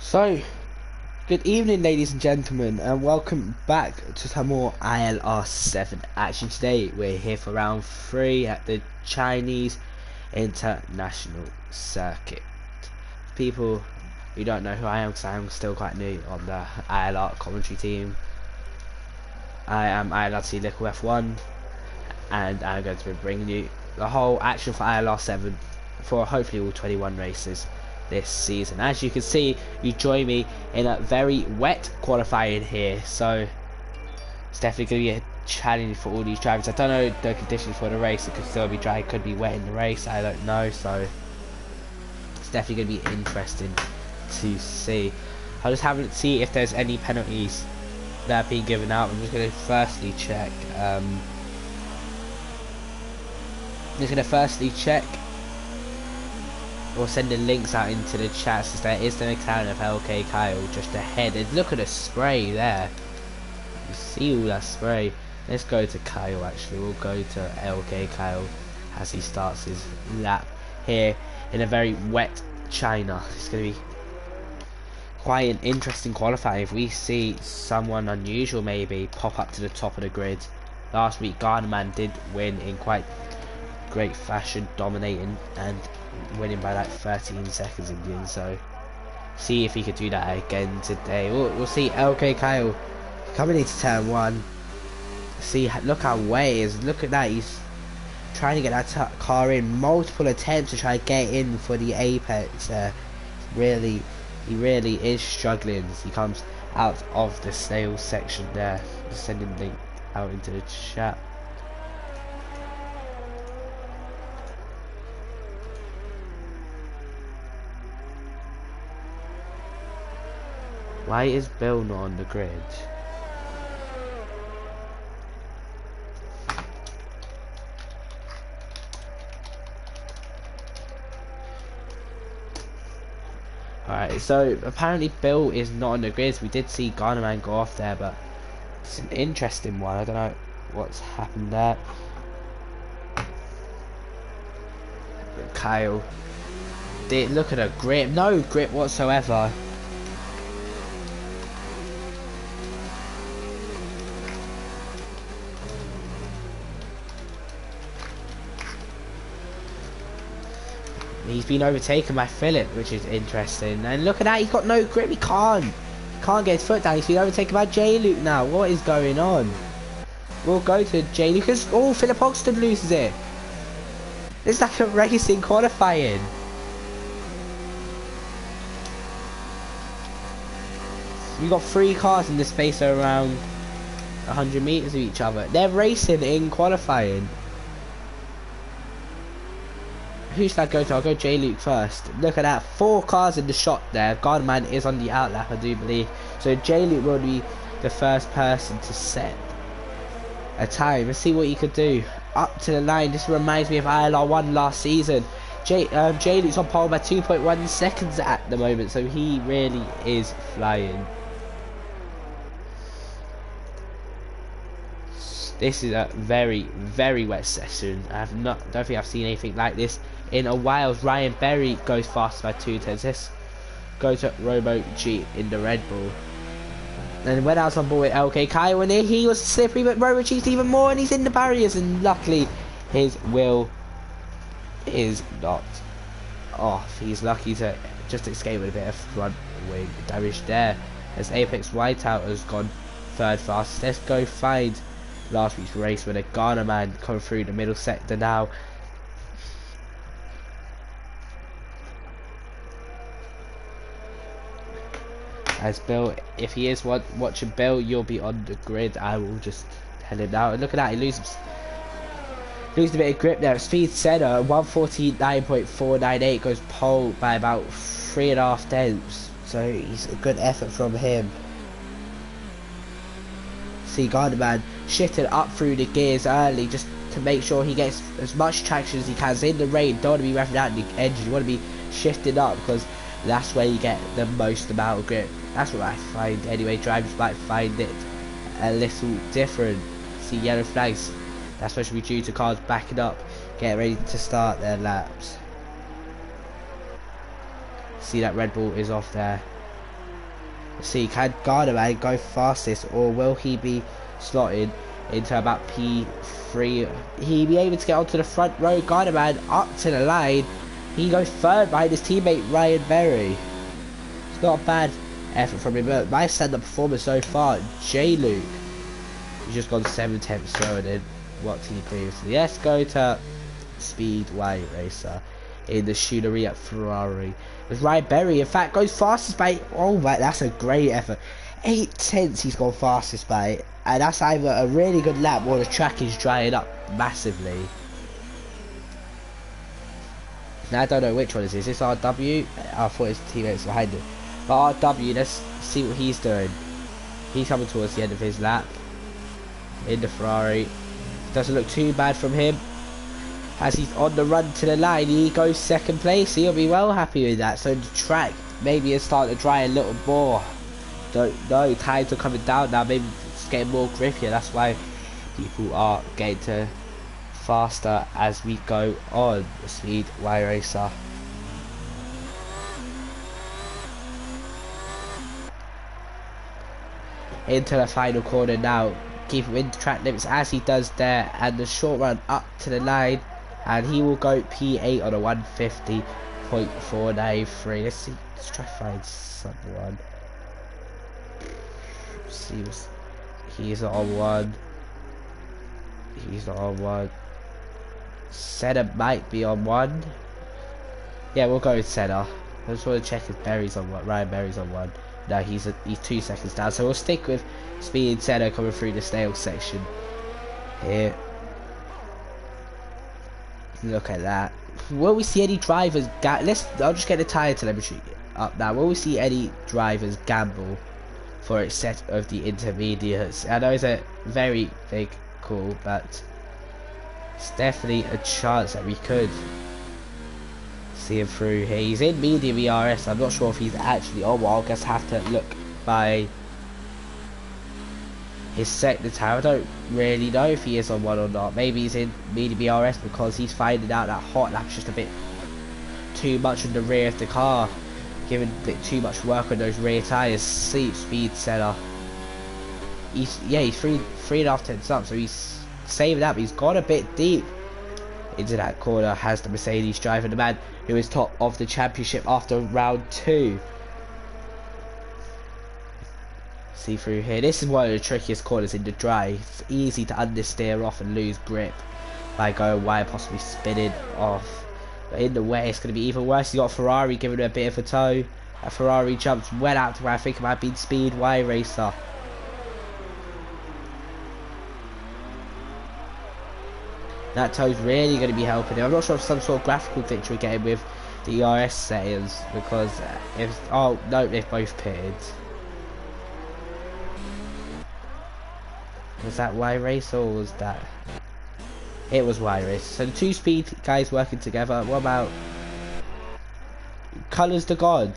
So, good evening ladies and gentlemen, and welcome back to some more ILR7 action. Today we're here for round 3 at the Chinese International Circuit. People who don't know who I am, because I am still quite new on the ILR commentary team, I am ILRT Liquid F1, and I'm going to be bringing you the whole action for ILR7 for hopefully all 21 races this season. As you can see, you join me in a very wet qualifying here, so it's definitely going to be a challenge for all these drivers. I don't know the conditions for the race. It could still be dry, it could be wet in the race, I don't know, so it's definitely going to be interesting to see. I'll just have a see if there's any penalties that are being given out. I'm just going to firstly check or sending links out into the chat, since there is the McLaren of LK Kyle just ahead. And look at the spray there. You see all that spray. Let's go to Kyle actually. We'll go to LK Kyle as he starts his lap here in a very wet China. It's going to be quite an interesting qualifying if we see someone unusual maybe pop up to the top of the grid. Last week Gardnerman did win in quite great fashion, dominating and winning by like 13 seconds in the end, so see if he could do that again today. We'll see. LK Kyle coming into turn 1. See, look how wet it is. Look at that, he's trying to get that car in. Multiple attempts to try to get in for the apex there. He really is struggling as he comes out of the sales section there. Just sending link out into the chat. Why is Bill not on the grid? Alright, so apparently Bill is not on the grid. We did see Gardnerman go off there, but it's an interesting one. I don't know what's happened there. Kyle, look at a grip. No grip whatsoever. He's been overtaken by Philip, which is interesting. And look at that, he's got no grip. He can't get his foot down. He's been overtaken by J Luke now. What is going on? We'll go to J Luke. Oh, Philip Hoxton loses it. It's like a racing qualifying. We got 3 cars in the space of around 100 meters of each other. They're racing in qualifying. Who should I go to? I'll go J Luke first. Look at that, 4 cars in the shot there. Gardnerman is on the outlap, I do believe. So J Luke will be the first person to set a time. Let's see what he could do. Up to the line. This reminds me of ILR1 last season. J Luke's on pole by 2.1 seconds at the moment, so he really is flying. This is a very, very wet session. Don't think I've seen anything like this in a while. Ryan Berry goes fast by 2/10. Let's go to Robo G in the Red Bull. And when I was on board with LK Kyle, and he was slippery, but Robo G's even more, and he's in the barriers, and luckily his wheel is not off. He's lucky to just escape with a bit of front wing damage there, as Apex Whiteout has gone 3rd fastest. Let's go find last week's race with a Gardnerman coming through the middle sector now. As Bill, if he is watching Bill, you'll be on the grid. I will just tell him now. And look at that, he loses a bit of grip there. Speed center 149.498 goes pole by about 3.5 tenths. So it's a good effort from him. See Gardnerman shifted up through the gears early just to make sure he gets as much traction as he can. In the rain, don't want to be revving out the engine. You want to be shifted up because that's where you get the most amount of grip. That's what I find anyway. Drivers might find it a little different. See yellow flags. That's what should be due to cars backing up, getting ready to start their laps. See that Red Bull is off there. Let's see, can Garderman go fastest, or will he be slotted into about P3? He'll be able to get onto the front row. Garderman up to the line. He goes third behind his teammate Ryan Berry. It's not a bad effort from him, but nice stand-up performance so far. J Luke, he's just gone 7/10 slower than what he previously. Let's go to Speedway Racer in the Scuderia Ferrari. With Ryan Berry, in fact, goes fastest by, oh man, that's a great effort. 8/10 he's gone fastest by, and that's either a really good lap or the track is drying up massively. Now I don't know which one is this. Is this RW? I thought his teammates behind him. But RW, let's see what he's doing. He's coming towards the end of his lap in the Ferrari. Doesn't look too bad from him. As he's on the run to the line, he goes second place. He'll be well happy with that. So the track maybe is starting to dry a little more. Don't know, times are coming down now. Maybe it's getting more grippier. That's why people are getting to faster as we go on. Speedway Racer. Into the final corner now. Keep him in the track limits as he does there, and the short run up to the line, and he will go P8 on a 150.493. Let's see, let's try to find someone. Seems he's not on one. He's not on one. Senna might be on one. Yeah, we'll go with Senna. I just want to check if Berry's on one. Ryan Berry's on one. No, he's 2 seconds down. So we'll stick with Speed and Senna coming through the snail section here. Look at that. Will we see any drivers? I'll just get the tyre telemetry up now. Will we see any drivers gamble for a set of the intermediates? I know it's a very big call, but it's definitely a chance that we could see him through here. He's in medium ERS. I'm not sure if he's actually on. Well, I'll just have to look by his sector tower. I don't really know if he is on one or not. Maybe he's in medium ERS because he's finding out that hot lap's just a bit too much in the rear of the car, giving a bit too much work on those rear tyres. Speed setter. He's 3.5 tenths up, so he's saving that, but he's gone a bit deep into that corner. Has the Mercedes driver, the man who is top of the championship after round 2. See through here. This is one of the trickiest corners in the dry. It's easy to understeer off and lose grip by going wide, possibly spinning off. But in the way, it's going to be even worse. You got Ferrari giving it a bit of a tow. That Ferrari jumps well out to where I think it might be Speedway Racer. That tow's really going to be helping him. I'm not sure if some sort of graphical glitch we're getting with the ERS settings, because oh no, they've both pitted. Was that Y race or was that? It was Y race. So the 2 speed guys working together. What about Colours the God?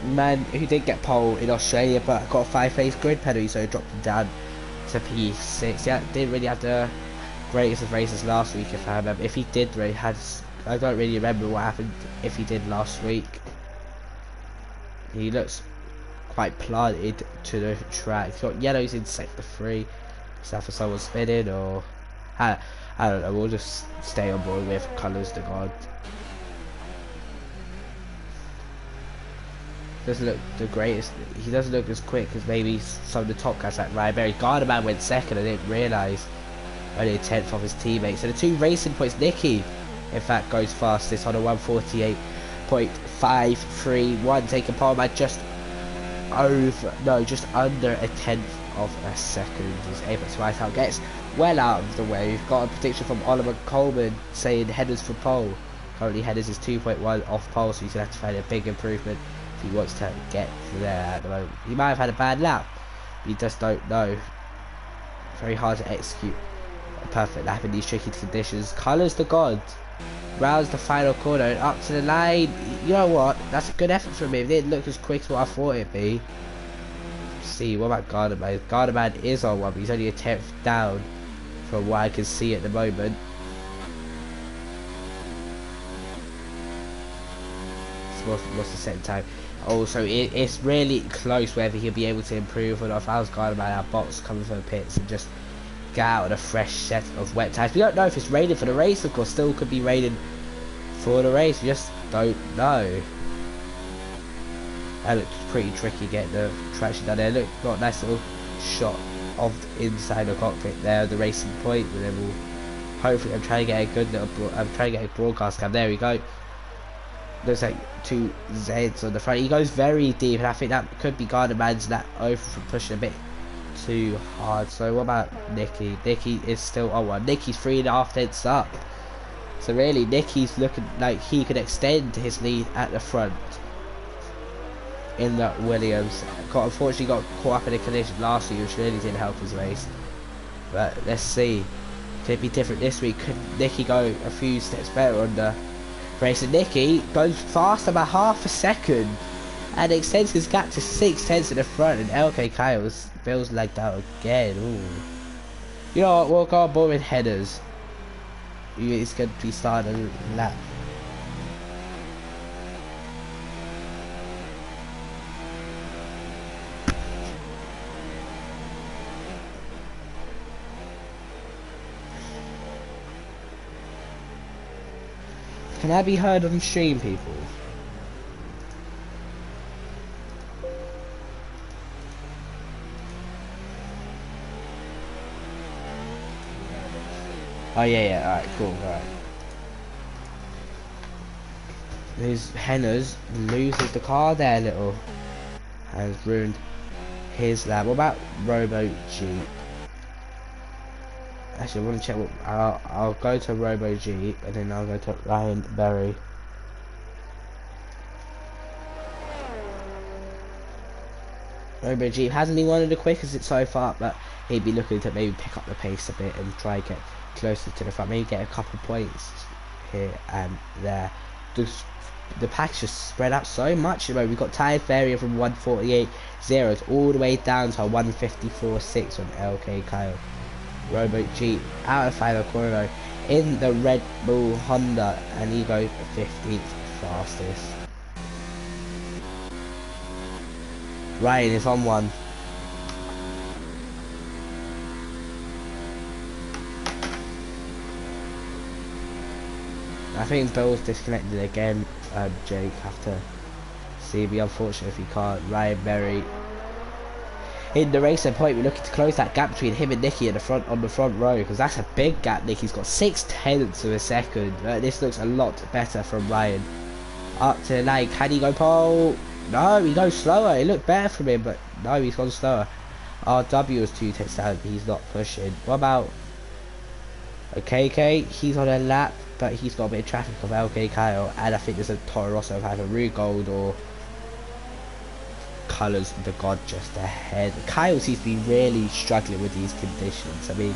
Man who did get pole in Australia but got a 5-phase grid penalty, so dropped him down to P6. Yeah, didn't really have the greatest of races last week, if I remember. If he did, I don't really remember what happened if he did last week. He looks quite planted to the track. He's got yellows in sector 3. Is that for someone spinning, or I don't know. We'll just stay on board with Colours the God. Doesn't look the greatest. He doesn't look as quick as maybe some of the top guys like Ryan Berry. Garderman went second. I didn't realise. Only a 10th of his teammates. So the 2 racing points. Nicky, in fact, goes fastest on a 148.531, taking pole by just under a 10th of a second. His apex right out gets well out of the way. We've got a prediction from Oliver Coleman saying headers for pole. Currently headers is 2.1 off pole, so he's going to have to find a big improvement if he wants to get there at the moment. He might have had a bad lap, but you just don't know. Very hard to execute a perfect lap in these tricky conditions. Colours the God rounds the final corner and up to the line. You know what? That's a good effort from him. It didn't look as quick as what I thought it'd be. Let's see, what about Garderman? Garderman is on one, but he's only a 10th down from what I can see at the moment. What's the second time? also it's really close whether he'll be able to improve or not. If I was guided by our box coming from the pits and just get out with a fresh set of wet tyres. We don't know if it's rated for the race, of course, still could be rated for the race, we just don't know. That looked pretty tricky getting the traction down there. Look, got a nice little shot of inside the cockpit there, the racing point, and then we'll hopefully I'm trying to get a good little I'm trying to get a broadcast cam. There we go. Looks like two Z's on the front. He goes very deep, and I think that could be Gardnerman's that over from pushing a bit too hard. So what about Nicky? Nicky is still on one. Nicky's 3.5 tenths up. So really, Nicky's looking like he could extend his lead at the front in the Williams. Unfortunately got caught up in a collision last week, which really didn't help his race. But let's see. Could it be different this week? Could Nicky go a few steps better on the race? And Nicky goes faster by half a second and extends his gap to 6 tenths in the front, and LK Kyle feels like that again. Ooh. You know what, we'll go on board with headers. It's going to be starting a lap. Can I be heard on stream, people? Oh yeah, alright, cool, alright. His Henners loses the car there, little. Has ruined his lap. What about Robo Jeep? Actually, I want to check what I'll go to Robo Jeep and then I'll go to Ryan Berry. Robo Jeep hasn't been one of the quickest so far, but he'd be looking to maybe pick up the pace a bit and try and get closer to the front, maybe get a couple points here and there. The pack's just spread out so much. We've got tyre variant from 148.0 all the way down to 154.6 on LK Kyle. Robo Jeep out of final corner in the Red Bull Honda, and he goes 15th fastest. Ryan is on one. I think Bill's disconnected again. Jake have to see. Be unfortunate if he can't. Ryan Berry in the racing point. We're looking to close that gap between him and Nicky in the front on the front row, because that's a big gap. Nicky's got 6 tenths of a second. This looks a lot better from Ryan. Up to the line. Can he go pole? No, he goes slower. It looked better from him, but no, he's gone slower. RW was 2 tenths down. He's not pushing. What about KK? He's on a lap, but he's got a bit of traffic of LK Kyle, and I think there's a Toro Rosso of either Rue Gold or Colours the God just ahead. Kyle seems to be really struggling with these conditions. I mean,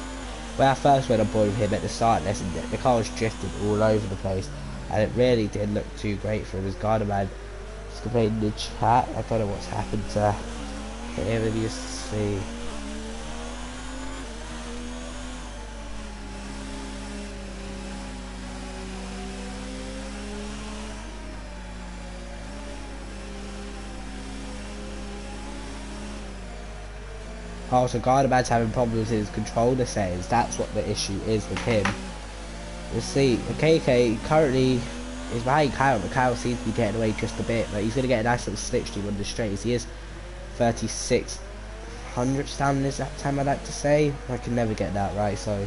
when I first went on board with him at the start lesson, the car was drifting all over the place, and it really didn't look too great for him. His Gardnerman is complaining in the chat. I don't know what's happened to him. Let me just see. Oh, so Gardnerman's having problems with his controller settings. That's what the issue is with him. Let's see. KK currently is behind Kyle, but Kyle seems to be getting away just a bit. But he's going to get a nice little slipstream on the straights. He is 36 hundredths down in his lap time, I'd like to say. I can never get that right, so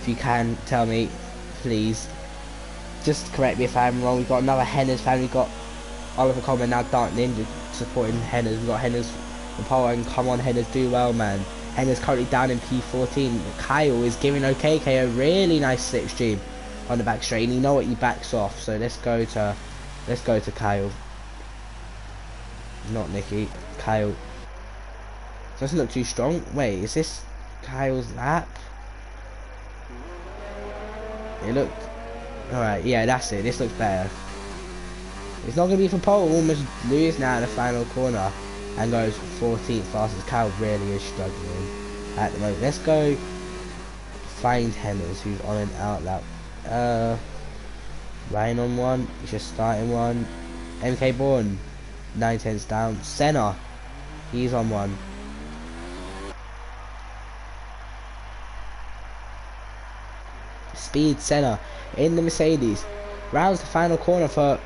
if you can tell me, please. Just correct me if I'm wrong. We've got another Henners fan. We've got Oliver Coleman now Dark Ninja supporting Henners. We've got Henners. Paul, and come on, Henners, do well, man. Henners currently down in P14. Kyle is giving OKK a really nice slipstream on the back straight, and you know what, he backs off. So let's go to Kyle, not Nicky. Kyle doesn't look too strong. Wait, is this Kyle's lap? It looked alright. Yeah, that's it. This looks better. It's not gonna be for pole. Almost lose now in the final corner. And goes 14th fastest. Kyle really is struggling at the moment. Let's go find Henners, who's on an out lap. Ryan on one. He's just starting one. MK Bourne 9/10 down. Senna, he's on one. Speed Senna in the Mercedes. Rounds the final corner for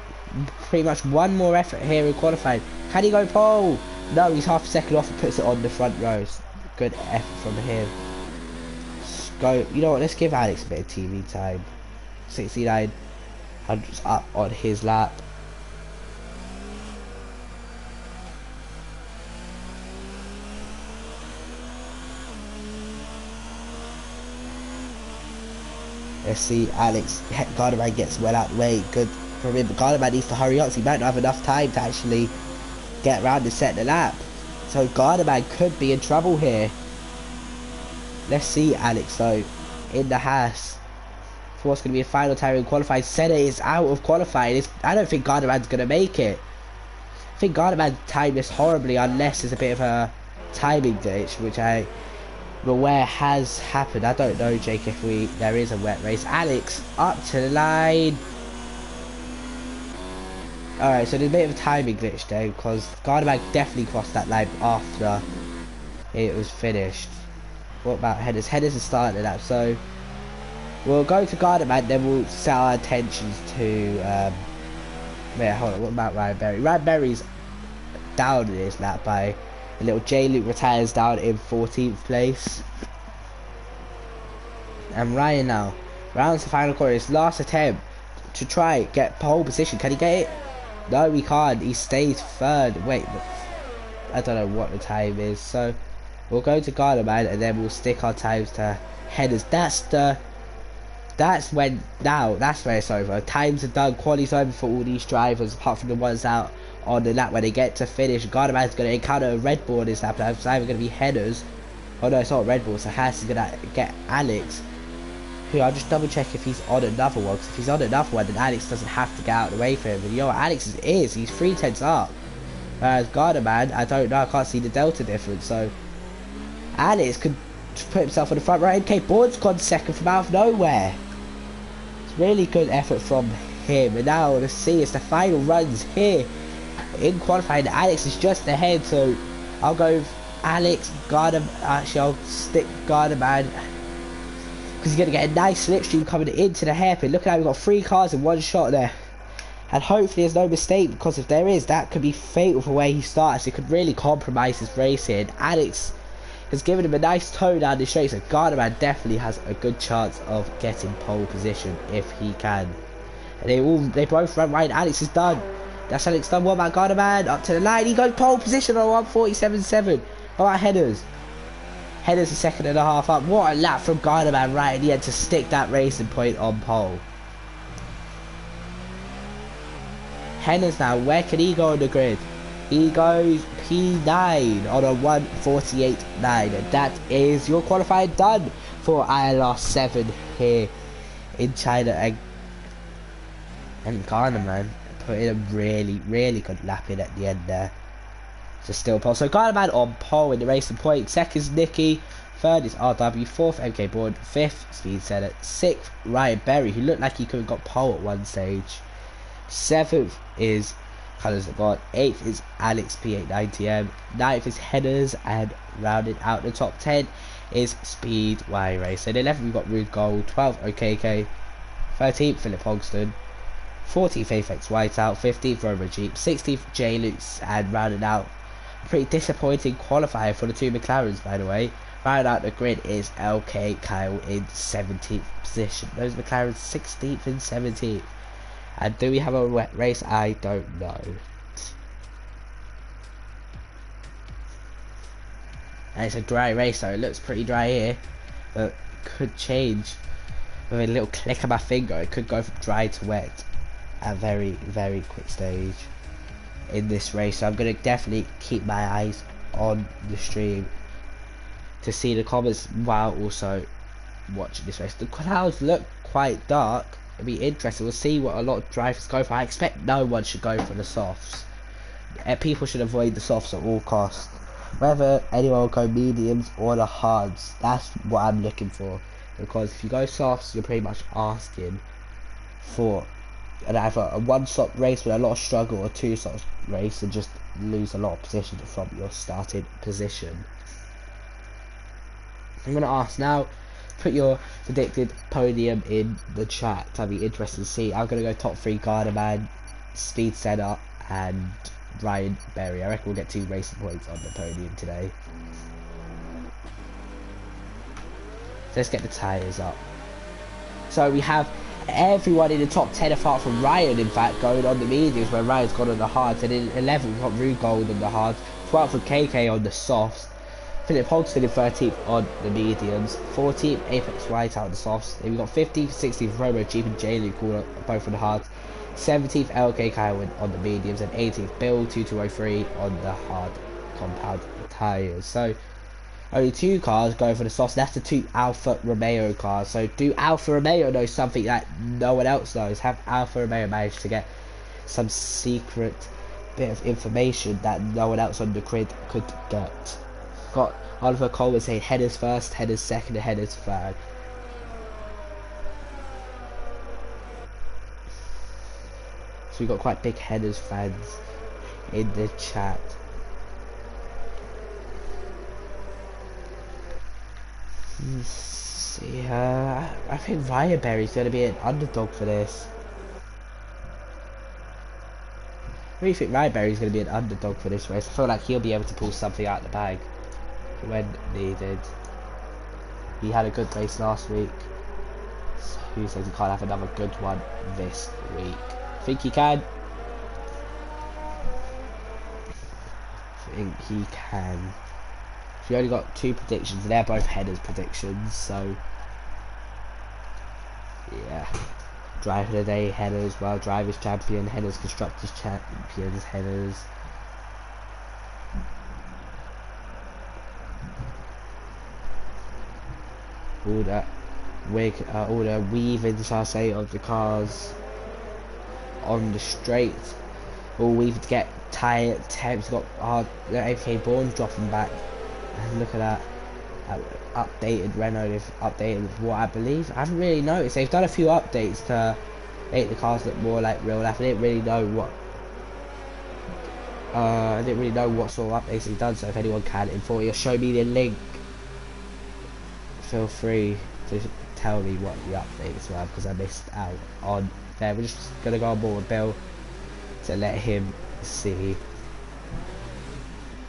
pretty much one more effort here in qualifying. Can he go pole? No, he's half a second off and puts it on the front rows. Good effort from him. Go, you know what, let's give Alex a bit of TV time. 69 hundredths up on his lap. Let's see, Alex Gardner gets well out of the way. Good from him, but Gardner needs to hurry up, so he might not have enough time to actually get around and set the lap. So Gardner could be in trouble here. Let's see Alex though, in the Haas. For what's going to be a final time in qualifying. Senna is out of qualifying. I don't think Gardner's going to make it. I think Gardner timed this horribly unless there's a bit of a timing glitch, which I'm aware has happened. I don't know, Jake, if there is a wet race. Alex up to the line. Alright, so there's a bit of a timing glitch there because Gardner definitely crossed that line after it was finished. What about headers? Headers are starting the lap, so we'll go to Gardner, then we'll set our attentions to wait, hold on, what about Ryan Berry? Ryan Berry's down in his lap by a little. J. Luke retires down in 14th place. And Ryan now rounds the final corner, his last attempt to try get pole position. Can he get it? No, he can't. He stays third. Wait, I don't know what the time is, so we'll go to Gardner and then we'll stick our times to headers. That's when it's over. Times are done, quali's over for all these drivers apart from the ones out on the lap when they get to finish. Gardner's going to encounter a Red Bull on his lap. It's either going to be headers. Oh no, it's not Red Bull, so Haas is going to get Alex, who I'll just double check if he's on another one, because if he's on another one then Alex doesn't have to get out of the way for him. And you know what Alex is, he's 3/10 up. Whereas Gardner, I don't know, I can't see the delta difference, so Alex could put himself on the front right. MK Bourd's gone second from out of nowhere. It's really good effort from him. And now let's see, it's the final runs here in qualifying. Alex is just ahead, so I'll go with Alex, Gardner. Actually, I'll stick Gardner because he's going to get a nice slipstream coming into the hairpin. Look at how we've got 3 cars in one shot there. And hopefully there's no mistake, because if there is, that could be fatal for where he starts. It could really compromise his race here. And Alex has given him a nice toe down the straight, so Gardner definitely has a good chance of getting pole position if he can. And they both run right. Alex is done. That's Alex done. What about Gardner? Up to the line. He goes pole position on 1:47.7. What about headers? Headers a second and a half up. What a lap from Gardner right at the end to stick that racing point on pole. Headers now, where can he go on the grid? He goes P9 on a 1:48.9, and that is your qualifying done for ILR7 here in China. And Gardner put in a really good lap in at the end there. So still pole. So Gardner on pole in the racing point. Second is Nicky. Third is RW. Fourth, MK Bourd. Fifth, Speed Senna. Sixth, Ryan Berry, who looked like he could have got pole at one stage. Seventh is Colours of God. Eighth is Alex P890M. Ninth is Headers, and rounded out the top 10 is Speed Y Race. And 11th we've got Rude Gold. 12th OKK. 13th Philip Hogston. 14th Apex Whiteout. 15th Rover Jeep. 16th J Lutz, and rounded out a pretty disappointing qualifier for the two McLarens, by the way. Rounded out the grid is LK Kyle in 17th position. Those McLarens 16th and 17th. And do we have a wet race? I don't know. And it's a dry race, so it looks pretty dry here, but could change with a little click of my finger. It could go from dry to wet at a very quick stage in this race. So I'm going to definitely keep my eyes on the stream to see the comments while also watching this race. The clouds look quite dark. It'll be interesting. We'll see what a lot of drivers go for. I expect no one should go for the softs. People should avoid the softs at all costs. Whether anyone will go mediums or the hards, that's what I'm looking for. Because if you go softs, you're pretty much asking for either a one-stop race with a lot of struggle or two-stop race and just lose a lot of position from your starting position. I'm going to ask now, put your predicted podium in the chat. I'll be interested to see. I'm going to go top 3 Gardaman, Speed Senna and Ryan Berry. I reckon we'll get 2 racing points on the podium today. Let's get the tyres up. So we have everyone in the top 10 apart from Ryan, in fact, going on the mediums, where Ryan's gone on the hards. And in 11th we've got Rugold on the hards, 12th with KK on the softs, Philip Hogston in 13th on the mediums, 14th Apex Whiteout on the softs. Then we've got 15th, 16th Romo, Jeep and J-Luke both on the hards, 17th LK Kyle on the mediums, and 18th Bill 2203 on the hard compound tyres. So only 2 cars going for the softs. That's the 2 Alfa Romeo cars. So do Alfa Romeo know something that no one else knows? Have Alfa Romeo managed to get some secret bit of information that no one else on the grid could get? Got Oliver Coleman saying headers first, headers second, and headers third. So we got quite big headers fans in the chat. Let's see, I think Ryan Berry's going to be an underdog for this. I really think Ryan Berry's going to be an underdog for this race. I feel like he'll be able to pull something out of the bag when needed. He had a good race last week, so who says he can't have another good one this week? I think he can. I think he can. We only got 2 predictions, and they're both headers predictions, so yeah. Driver of the day headers, well, drivers champion headers, constructors champions headers. All the weavings, I say, of the cars on the straight. All weaved to get tyre temps. Got the APK Bourne's dropping back. And look at that. Updated Renault. They've updated what I believe. I haven't really noticed. They've done a few updates to make the cars look more like real life. I didn't really know what. I didn't really know what sort of updates they've done. So if anyone can inform me or show me the link, feel free to tell me what the updates were, because I missed out on there. We're just gonna go on board with Bill to let him see.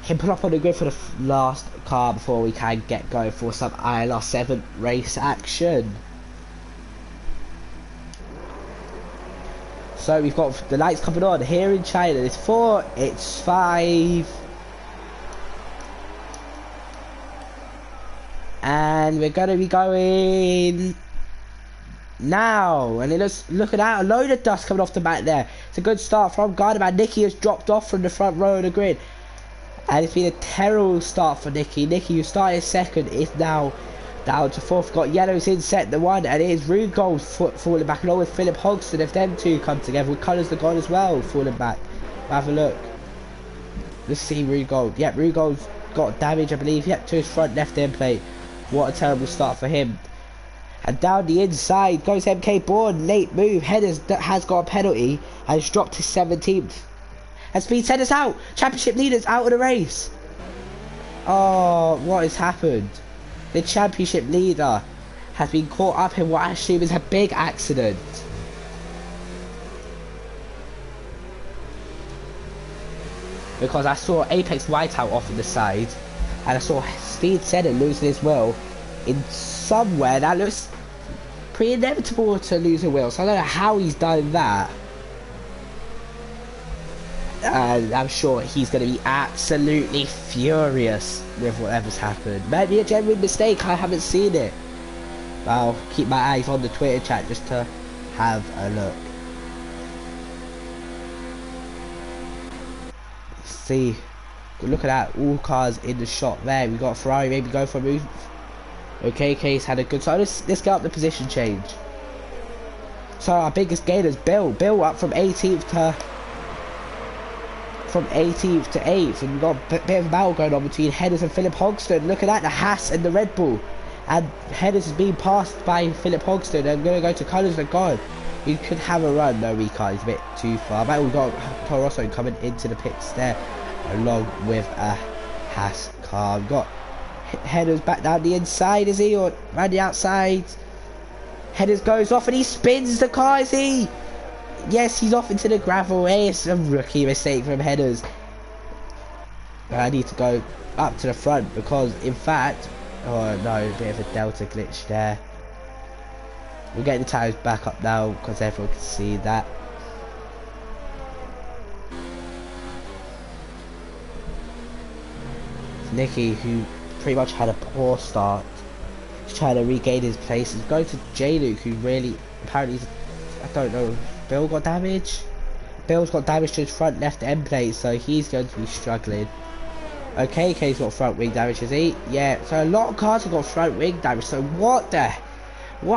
Him put up on the grid for the last car before we can get going for some ILR7 race action. So we've got the lights coming on here in China. It's 4, it's 5. And we're going to be going now. And look at that, a load of dust coming off the back there. It's a good start from Gardaman. Nicky has dropped off from the front row of the grid. And it's been a terrible start for Nicky. Nicky, who started second, is now down to 4th. Got yellows in sector 1, and it is Rugold falling back, along with Philip Hogston. If them two come together, with colours are gone as well, falling back. Have a look. Let's see Rugold. Yep, Rugold's got damage, I believe. Yep, to his front left end plate. What a terrible start for him. And down the inside goes MK Bourne. Late move. Headers has got a penalty and has dropped to 17th. And Speed sent us out. Championship leaders out of the race. Oh, what has happened? The championship leader has been caught up in what I assume is a big accident. Because I saw Apex Whiteout off on the side, and I saw Speed Senna losing his wheel in somewhere that looks pretty inevitable to lose a wheel. So I don't know how he's done that. And I'm sure he's going to be absolutely furious with whatever's happened. Maybe a genuine mistake, I haven't seen it. I'll keep my eyes on the Twitter chat just to have a look. See, look at that, all cars in the shot there. We got Ferrari maybe go for a move. Okay, Case had a good, so let's get up the position change. So our biggest gainer is Bill up from 18th to 8th, and we've got a bit of a battle going on between Headers and Philip Hogston. Look at that, the Haas and the Red Bull, and Headers is being passed by Philip Hogston. I'm going to go to colours and God. He could have a run. No, we can't, he's a bit too far. But we've got Toro Rosso coming into the pits there. along with a Haas car. We've got Headers back down the inside, is he? Or around the outside? Headers goes off and he spins the car, is he? Yes, he's off into the gravel. It's a rookie mistake from Headers. I need to go up to the front because, in fact, oh no, a bit of a delta glitch there. We'll get the tyres back up now because everyone can see that. Nicky, who pretty much had a poor start, he's trying to regain his place. He's going to J-Luke, who really, apparently, I don't know, Bill got damage? Bill's got damage to his front left end plate, so he's going to be struggling. Okay, K's got front wing damage, is he? Yeah, so a lot of cars have got front wing damage, so what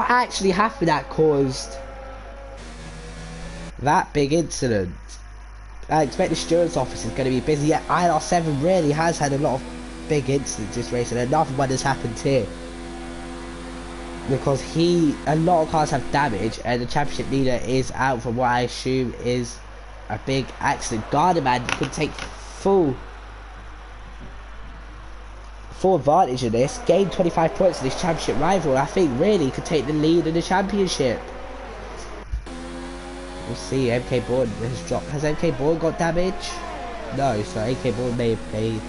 actually happened that caused that big incident? I expect the stewards office is going to be busy. Yeah, ILR7 really has had a lot of big incidents this race, and another one has happened here. Because a lot of cars have damage, and the championship leader is out for what I assume is a big accident. Gardaman could take full advantage of this, gain 25 points to this championship rival. I think really could take the lead in the championship. We'll see. MK Bourne has dropped. Has MK Bourne got damage? No, so MK Bourne may have made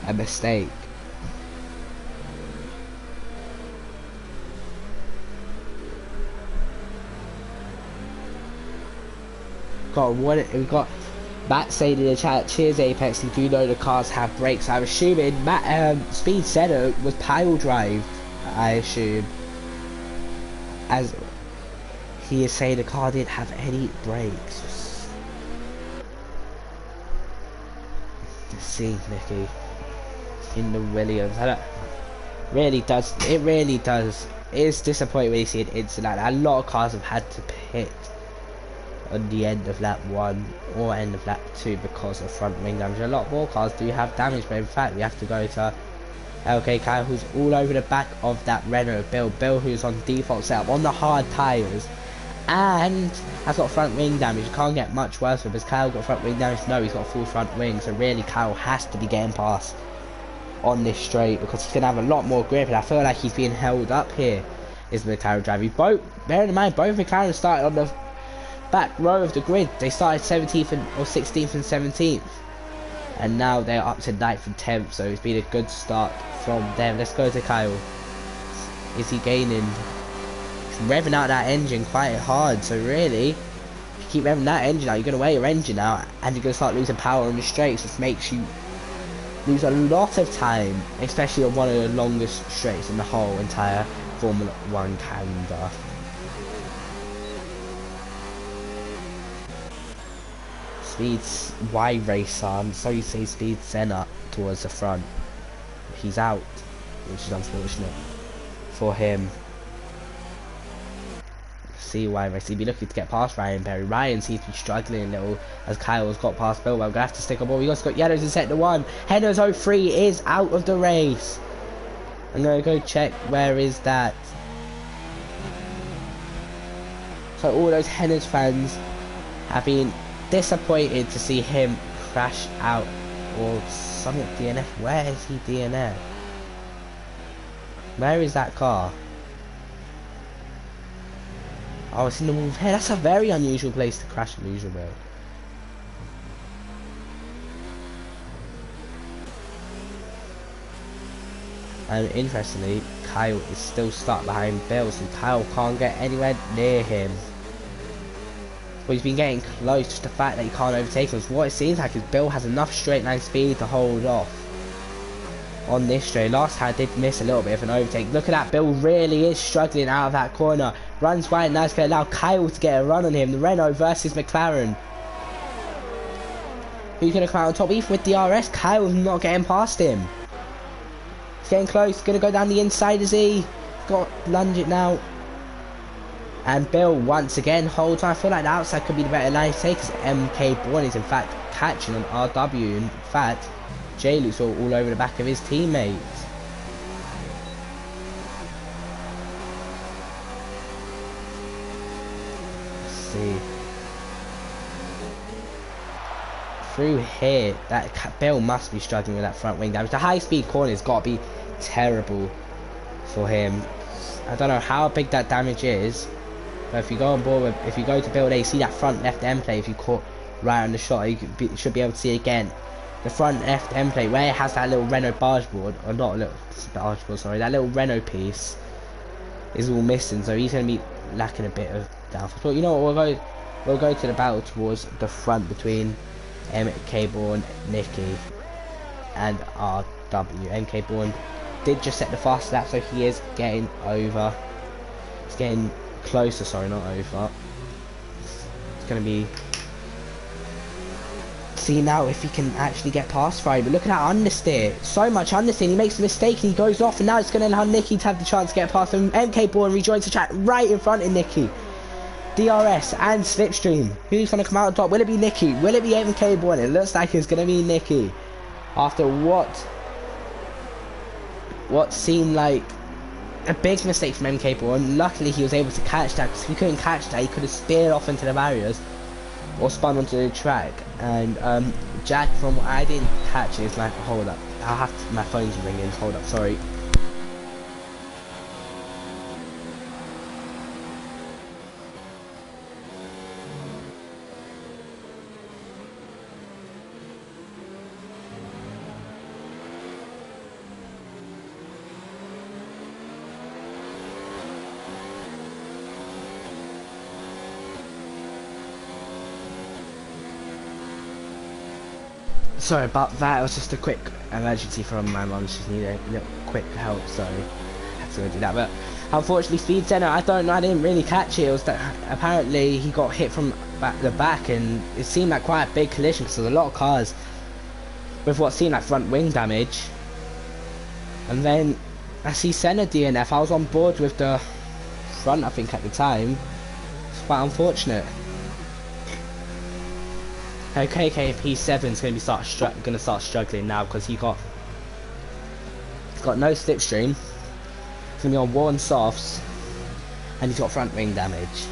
a mistake. We've got Matt saying in the chat, cheers Apex, you do know the cars have brakes. I'm assuming Speed Senna was pile drive, I assume, as he is saying the car didn't have any brakes. Let's see, Nicky in the Williams. It really does. It is disappointing when you see an incident. A lot of cars have had to pit on the end of lap 1 or end of lap 2 because of front wing damage. A lot more cars do have damage, but in fact we have to go to LK Kyle, who's all over the back of that Renault. Bill who's on default setup on the hard tyres and has got front wing damage. You can't get much worse with. Has Kyle got front wing damage? No, he's got full front wing, so really Kyle has to be getting past on this straight because he's going to have a lot more grip, and I feel like he's being held up here. Is the McLaren driver. Bearing in mind, both McLaren started on the back row of the grid. They started 17th or 16th and 17th, and now they're up to 9th and 10th, so it's been a good start from them. Let's go to Kyle. Is he gaining? He's revving out that engine quite hard, so really if you keep revving that engine out, you're going to wear your engine out and you're going to start losing power on the straights, which makes you lose a lot of time, especially on one of the longest straights in the whole entire Formula 1 calendar. Speed's Y racer, so you see Speed Senna towards the front. He's out, which is unfortunate for him. See Y racer, he'd be looking to get past Ryan Berry. Ryan seems to be struggling a little as Kyle's got past Bill. We're gonna have to stick a ball. We also got yellows in sector 1. Henner's 03 is out of the race. I'm gonna go check where is that. So all those Henner's fans have been disappointed to see him crash out or something. DNF. Where is he DNF? Where is that car? Oh, it's in the Wolf Head. That's a very unusual place to crash in usual mode. And interestingly, Kyle is still stuck behind Bill, so Kyle can't get anywhere near him. But he's been getting close, just the fact that he can't overtake him. So what it seems like is Bill has enough straight line speed to hold off on this straight. Last time I did miss a little bit of an overtake. Look at that, Bill really is struggling out of that corner. Runs wide, now it's going to allow Kyle to get a run on him. The Renault versus McLaren. Who's going to come out on top? Even with DRS, Kyle's not getting past him. He's getting close, going to go down the inside, is he? Got lunge it now. And Bill once again holds on. I feel like the outside could be the better line to take, because MK Bourne is in fact catching on RW. In fact, J-Luke's all over the back of his teammates. Let's see. through here. That Bill must be struggling with that front wing damage. The high speed corner has got to be terrible for him. I don't know how big that damage is, but if you go on board with, if you go to build A, you see that front left end plate. If you caught right on the shot, you should be able to see again the front left end plate where it has that little Renault barge board, or not a little barge board, sorry, that little Renault piece is all missing, so he's going to be lacking a bit of downforce. But you know what, we'll go to the battle towards the front between MK Bourne, Nicky and RW. MK Bourne did just set the fast lap, so he is getting over. He's getting closer, sorry, not over. It's going to be... See now if he can actually get past Prix. But look at that understeer. So much understeer. He makes a mistake and he goes off. And now it's going to allow Nicky to have the chance to get past him. MK Bourne rejoins the track right in front of Nicky. DRS and Slipstream. Who's going to come out on top? Will it be Nicky? Will it be MK Bourne? It looks like it's going to be Nicky. After what seemed like a big mistake from MK Bourne. Luckily he was able to catch that, because if he couldn't catch that, he could have speared off into the barriers or spun onto the track. And Jack, from what I didn't catch, is like, hold up, I'll have to, my phone's ringing, hold up, sorry. Sorry about that, it was just a quick emergency from my mum. She needed a little quick help, so I had to go do that. But unfortunately, Speed Center, I didn't really catch it. It was that apparently he got hit from the back, and it seemed like quite a big collision, because there was a lot of cars with what seemed like front wing damage. And then I see Senna DNF. I was on board with the front, I think, at the time. It's quite unfortunate. Okay, P7 is going to start struggling now, because he's got no slipstream. He's going to be on worn softs, and he's got front wing damage.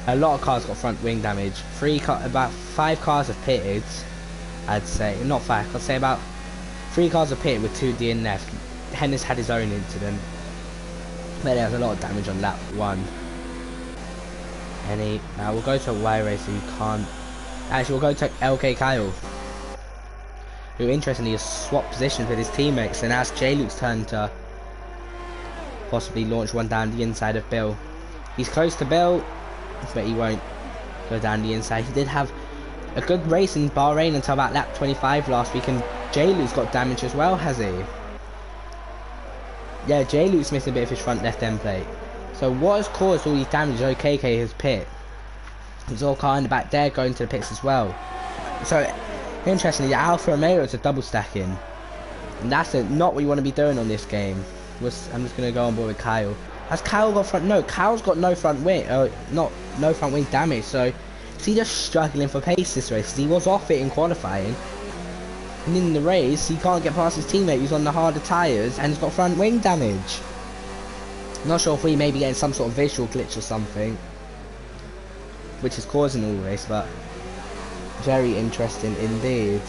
A lot of cars got front wing damage. About 5 cars have pitted. I'd say not 5. I'd say about 3 cars have pitted with 2 DNF. Hennis had his own incident, but there was a lot of damage on lap 1. Now we'll go to a Y race, so you can't. Actually, we'll go to LK Kyle, who interestingly has swapped positions with his teammates, and now it's J-Luke's turn to possibly launch one down the inside of Bill. He's close to Bill, but he won't go down the inside. He did have a good race in Bahrain until about lap 25 last week, and J-Luke's got damage as well, has he? Yeah, J-Luke's missed a bit of his front left end plate. So what has caused all these damage? OKK has pit. There's all car in the back there going to the pits as well. So, interestingly, the Alfa Romeos are double stacking. And that's not what you want to be doing on this game. I'm just going to go on board with Kyle. Has Kyle got front? No, Kyle's got no front wing. No front wing damage. So, is he just struggling for pace this race? He was off it in qualifying. And in the race, he can't get past his teammate who's on the harder tyres and he's got front wing damage. Not sure if we may be getting some sort of visual glitch or something, which is causing all this, but very interesting indeed.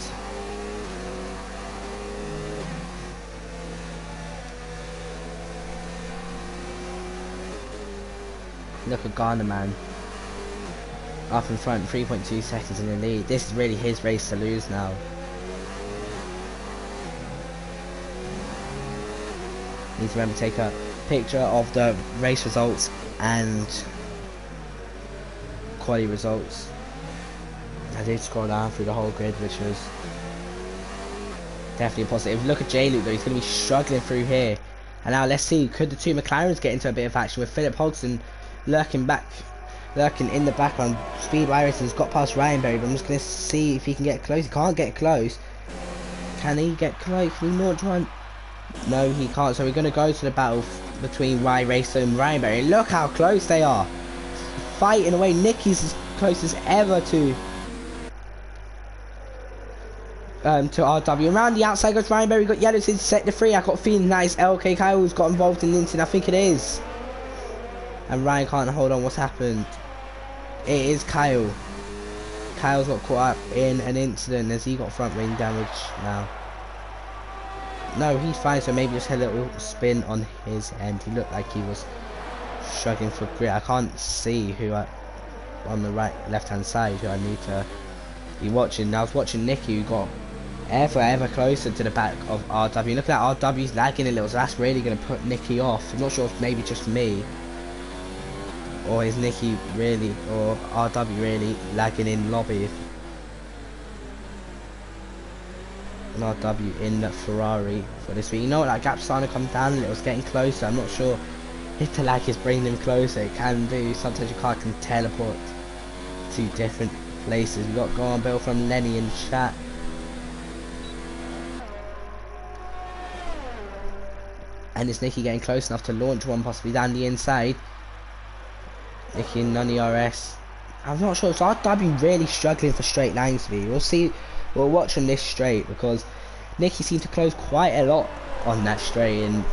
Look at Garner, man, up in front, 3.2 seconds in the lead. This is really his race to lose now. Need to remember to take a picture of the race results and quality results. I did scroll down through the whole grid, which was definitely a positive. Look at J-Luke though, he's going to be struggling through here. And now let's see, could the 2 McLarens get into a bit of action with Philip Hodgson lurking in the background. Speed Racing's got past Ryanberry, but I'm just going to see if he can get close. He can't get close. Can he get close? Can he not run? No, he can't. So we're going to go to the battle between Ryan Racer and Ryanberry. Look how close they are. Fighting away. Nicky's as close as ever to RW. Around the outside goes Ryanberry. Got yellow to set the free. I got a feeling that is LK Kyle who's got involved in the incident. I think it is. And Ryan can't hold on. What's happened? It is Kyle. Kyle's got caught up in an incident as he got front wing damage now. No, he's fine, so maybe just had a little spin on his end. He looked like he was struggling for grip. I can't see who on the left hand side who I need to be watching. I was watching Nicky, who got ever closer to the back of RW. Look at that, RW's lagging a little, so that's really going to put Nicky off. I'm not sure if maybe just me, or is Nicky really, or RW really lagging in lobby. And RW in the Ferrari for this week. You know what, that gap's starting to come down a little, it's getting closer. I'm not sure if the lag is bringing them closer. It can do. Sometimes your car can teleport to different places. We've got Go On Bill from Lenny in chat. And is Nicky getting close enough to launch one possibly down the inside? Nicky and Nunny RS. I'm not sure. So RW really struggling for straight lines to be. We'll see. We'll watch on this straight because Nicky seemed to close quite a lot on that straight, and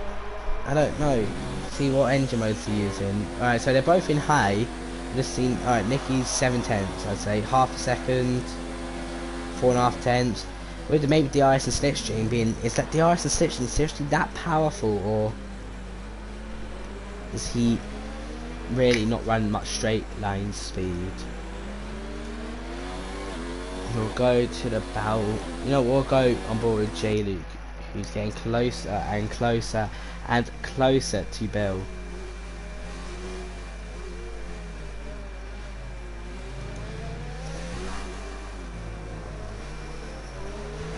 I don't know. See what engine modes he's using. Alright, so they're both in high. Just seen. Alright, Nicky's 7/10, I'd say. Half a second, 4.5 tenths. With maybe DRS and slipstream being, is that DRS and slipstream seriously that powerful, or is he really not running much straight line speed? We'll go to the battle. You know, we'll go on board with J Luke, who's getting closer and closer and closer to Bill.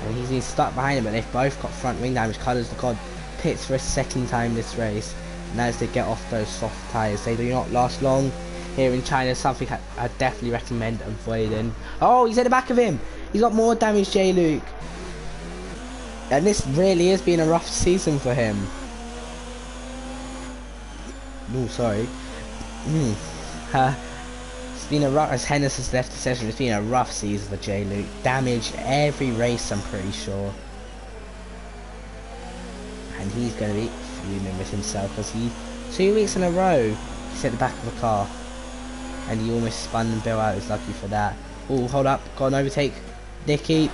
And he's been stuck behind him, but they've both got front wing damage. Colours the God pits for a second time this race, and as they get off those soft tyres, they do not last long. Here in China, something I definitely recommend avoiding. Oh, he's at the back of him. He's got more damage, J Luke. And this really has been a rough season for him. Oh, sorry. It's been a rough, as Hennis has left the session, it's been a rough season for J Luke. Damaged every race, I'm pretty sure. And he's going to be fuming with himself because 2 weeks in a row, he's at the back of a car. And he almost spun and Bill out. Is lucky for that. Oh, hold up, got an overtake. Nicky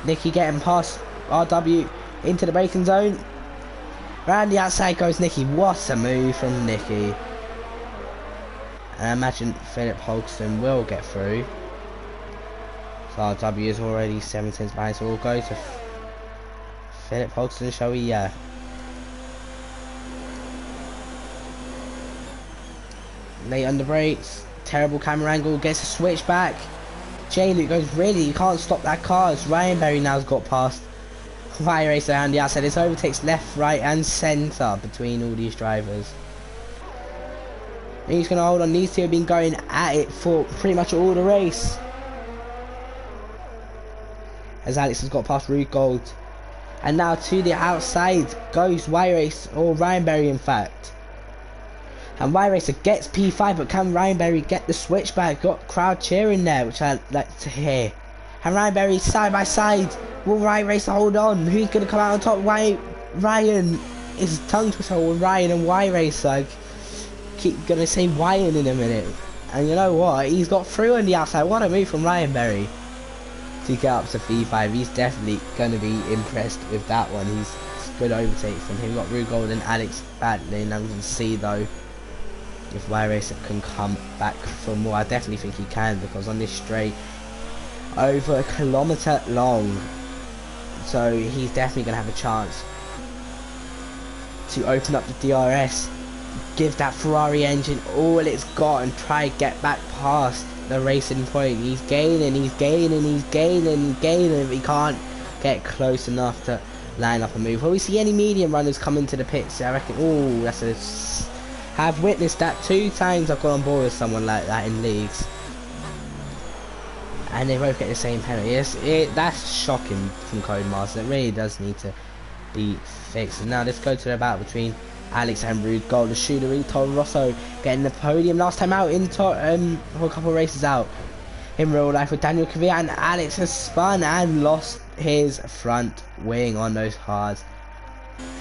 getting past RW into the braking zone. Round the outside goes Nicky. What a move from Nicky. And I imagine Philip Holston will get through. So RW is already 7 tenths behind, so we'll go to Philip Holston, shall we? Yeah. Late under brakes. Terrible camera angle, gets a switch back. J Luke goes, really, you can't stop that car. It's Ryan Berry now's got past. Fire racer around the outside. This overtakes left, right and centre between all these drivers. And he's going to hold on. These two have been going at it for pretty much all the race. As Alex has got past Rude Gold. And now to the outside goes Y-Race, or Ryan Berry in fact. And Y-Racer gets P5, but can Ryan Berry get the switchback? Got crowd cheering there, which I like to hear. And Ryan Berry side by side. Will Y-Racer hold on? Who's going to come out on top? Ryan is tongue twister with Ryan and Y-Racer. I keep going to say Ryan in a minute. And you know what? He's got through on the outside. What a move from Ryan Berry to get up to P5. He's definitely going to be impressed with that one. He's good overtake from him. Got Rue Gold and Alex battling. I'm going to see though if Y-Racer can come back for more. I definitely think he can, because on this straight over a kilometre long, so he's definitely going to have a chance to open up the DRS, give that Ferrari engine all it's got and try to get back past the racing point. He's gaining, but he can't get close enough to line up a move. Will we see any medium runners come into the pits? I reckon. Oh, that's a have witnessed that 2 times I've gone on board with someone like that in leagues, and they both get the same penalty. That's shocking from Codemasters. It really does need to be fixed. And now let's go to the battle between Alex and Rude Gold. The shooter Toro Rosso getting the podium last time out in for a couple of races out in real life with Daniel Kvyat, and Alex has spun and lost his front wing on those hards.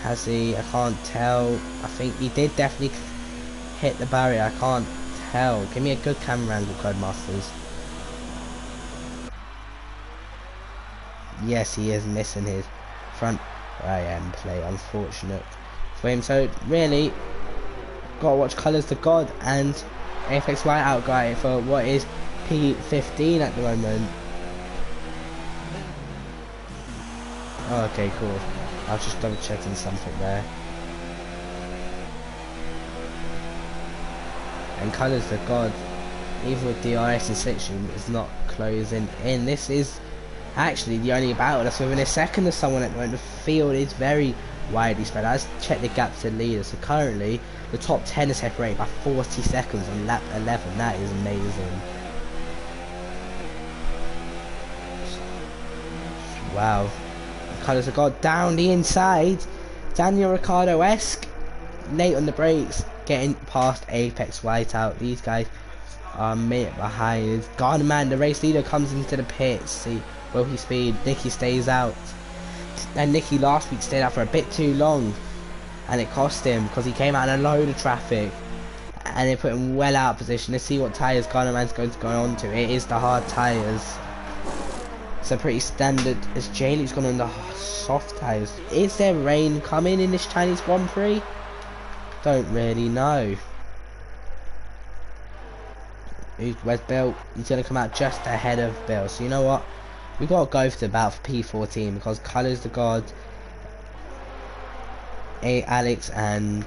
Has he? I can't tell. I think he did definitely hit the barrier. I can't tell. Give me a good camera angle, Codemasters. yes, he is missing his front end plate, unfortunate for him. So really, gotta watch Colours to God and Apex Whiteout guy for what is P15 at the moment. Oh, okay, cool. I was just double checking something there. And Colours to God, even with DRS in situ, is not closing in. This is actually the only battle that's within a second of someone at the moment. The field is very widely spread. I just checked the gap to leaders. So currently, the top 10 is separated by 40 seconds on lap 11. That is amazing. Wow. Colours have got down the inside. Daniel Ricciardo-esque. Late on the brakes. Getting past Apex Whiteout. These guys are a minute behind. Garnerman, the race leader, comes into the pits. See, will he speed? Nicky stays out. And Nicky last week stayed out for a bit too long. And it cost him because he came out in a load of traffic. And it put him well out of position. Let's see what tyres Garnerman's going to go on to. It is the hard tyres. So pretty standard as J-Luke's gone on the soft tyres. Is there rain coming in this Chinese Grand Prix? Don't really know. Where's Bill? He's going to come out just ahead of Bill. So you know what? We've got to go for the battle for P14 because Colours to God, Alex and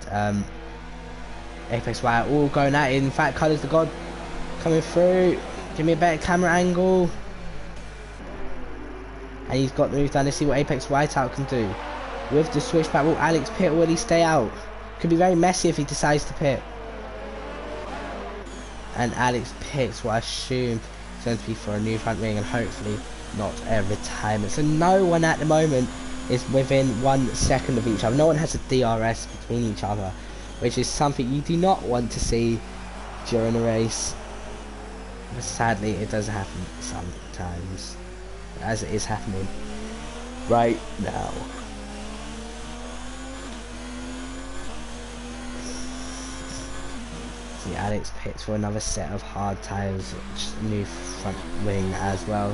Apex White all going at it. In fact, Colours to God coming through. Give me a better camera angle. And he's got the move down. Let's see what Apex Whiteout can do. With the switchback, will Alex pit or will he stay out? Could be very messy if he decides to pit. And Alex pits what I assume is going to be for a new front wing and hopefully not a retirement. So no one at the moment is within 1 second of each other. No one has a DRS between each other, which is something you do not want to see during a race. But sadly, it does happen sometimes, as it is happening right now. See, Alex pits for another set of hard tyres, new front wing as well.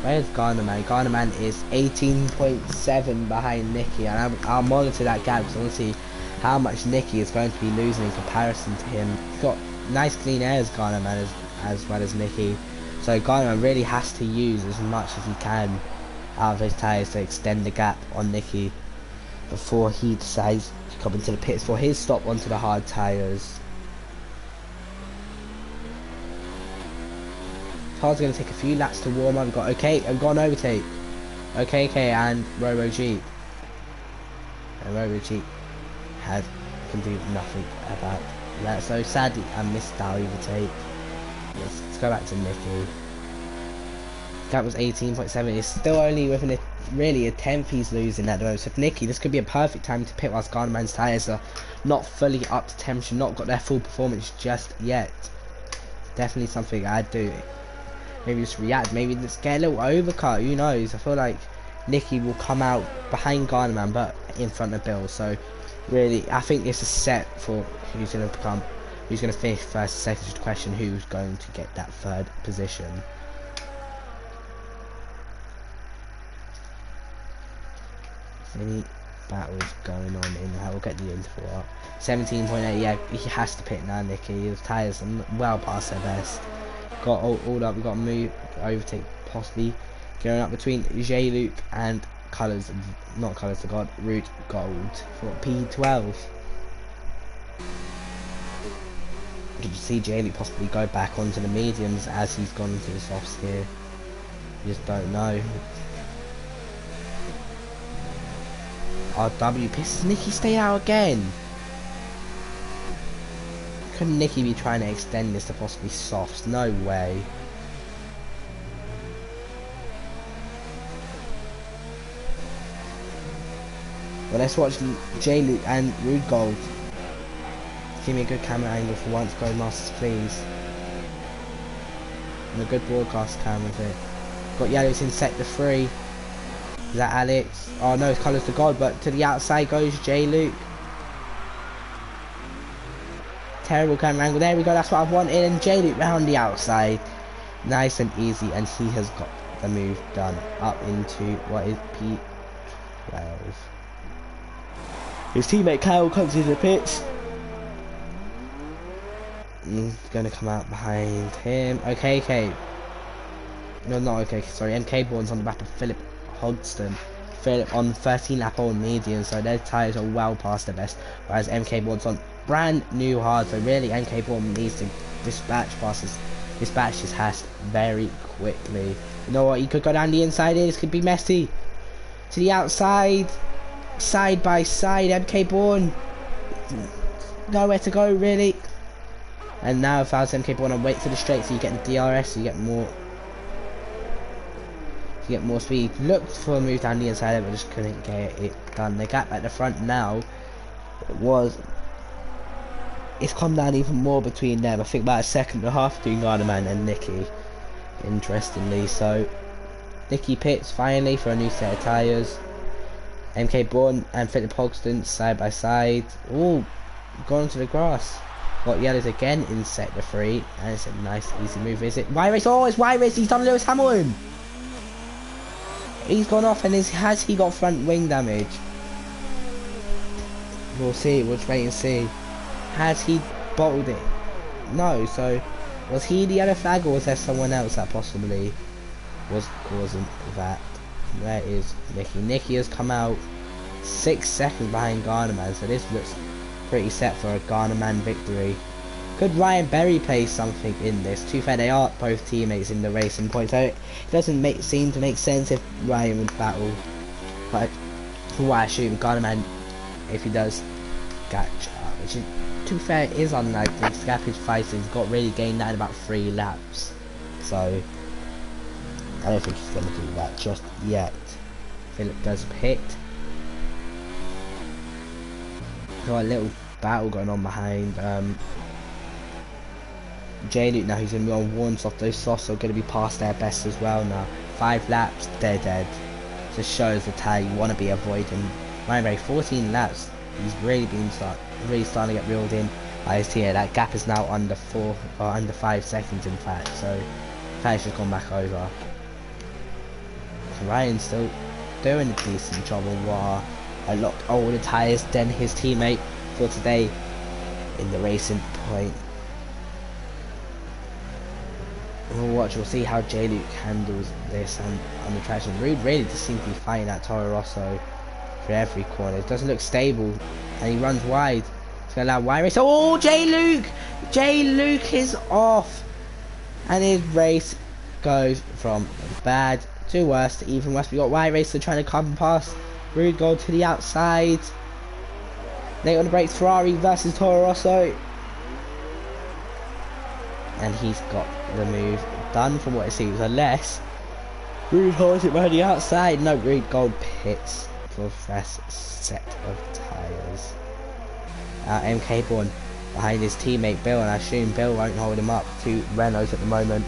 Where's Garnerman? Garnerman is 18.7 behind Nicky, and I'll monitor that gap because I want to see how much Nicky is going to be losing in comparison to him. He's got nice clean air as Garnerman as well as Nicky, so Garnerman really has to use as much as he can out of his tyres to extend the gap on Nicky before he decides to come into the pits for his stop onto the hard tyres. Car's going to take a few laps to warm up. We've got I've got an overtake. Okay, and Robo Jeep. And Robo Jeep can do nothing about that. So sadly, I missed that overtake. Let's go back to Nicky. That was 18.7. It's still only within really a tenth he's losing at the moment. So for Nicky, this could be a perfect time to pit whilst Garnerman's tyres are not fully up to temperature, not got their full performance just yet. Definitely something I'd do. Maybe just react, maybe just get a little overcut, who knows. I feel like Nicky will come out behind Garnerman but in front of Bill, so really I think it's a set for who's going to finish first, second. Just question who's going to get that third position. Any battles going on in there? We'll get the interval up. 17.8, yeah, he has to pit now, Nicky. His tyres are well past their best. Got all up, we've got to move, overtake possibly, going up between J-Luke and Colours, not Colours to God, Root Gold for P12. You can see J-Luke possibly go back onto the mediums as he's gone into the softs here. You just don't know. RW pisses Nicky stay out again. Could Nicky be trying to extend this to possibly softs? No way. Well, let's watch J-Luke and Rude Gold. Give me a good camera angle for once, Codemasters, please. And a good broadcast camera of it. Got Yellow's in sector 3. Is that Alex? Oh no, it's Colours to God, but to the outside goes J-Luke. Terrible camera angle. There we go, that's what I've wanted. And J-Luke round the outside. Nice and easy, and he has got the move done up into what is P12. His teammate Kyle comes into the pits. He's going to come out behind him. Okay. No, not okay. Sorry, MK Bourne's on the back of Philip Hodgson. Philip on 13 lap old medium, so their tyres are well past the best. Whereas MK Bourne's on brand new hard, so really MK Bourne needs to dispatch his Haas very quickly. You know what? He could go down the inside here. This could be messy. To the outside, side by side. MK Bourne nowhere to go really. And now if I was MK Bourne, I'd wait to the straight, so you get the DRS, so you get more speed. Looked for a move down the inside, but just couldn't get it done. The gap at the front now it's come down even more between them. I think about a second and a half between Gardaman and Nicky, interestingly. So Nicky pits finally for a new set of tyres. MK Bourne and Philip Hogston side by side. All gone onto the grass. Got yellows again in sector 3, and it's a nice easy move. Is it Y-Race? Oh, it's Y-Race. He's done Lewis Hamilton. He's gone off, and has he got front wing damage? We'll see. We'll just wait and see. Has he bottled it? No. So was he the yellow flag, or was there someone else that possibly was causing that? Where is Nicky? Nicky has come out 6 seconds behind Garnerman, so this looks pretty set for a Garnerman victory. Could Ryan Berry play something in this? To be fair, they are both teammates in the racing point, so it doesn't seem to make sense if Ryan would battle. But for what I assume, Garnerman, if he does catch up, which is, to be fair, is unlikely. This gap is fighting. He's got really gained that in about 3 laps, so I don't think he's going to do that just yet. Philip does pit. Got a little battle going on behind J-Luke now. He's going to be on 1 soft. Those softs are going to be past their best as well now. 5 laps, they're dead. Just shows the tire you want to be avoiding. Ryan 14 laps. He's really starting to get reeled in by his team. That gap is now under 5 seconds in fact. So Ty's just gone back over. So Ryan's still doing a decent job on War. Unlocked all the tyres, then his teammate for today in the racing point. We'll see how J-Luke handles this and on the traction. Really just seems to be fighting that Toro Rosso for every corner. It doesn't look stable, and he runs wide. It's going to allow Y-Race. Oh, J-Luke! J-Luke is off, and his race goes from bad to worse to even worse. We got Y-Race trying to come past. Rude goal to the outside. Nate on the brakes. Ferrari versus Toro Rosso. And he's got the move done from what it seems. Unless Rude holds it around the outside. No, Rude gold pits for the first set of tyres. MK Bourne behind his teammate Bill. And I assume Bill won't hold him up to Renault's at the moment.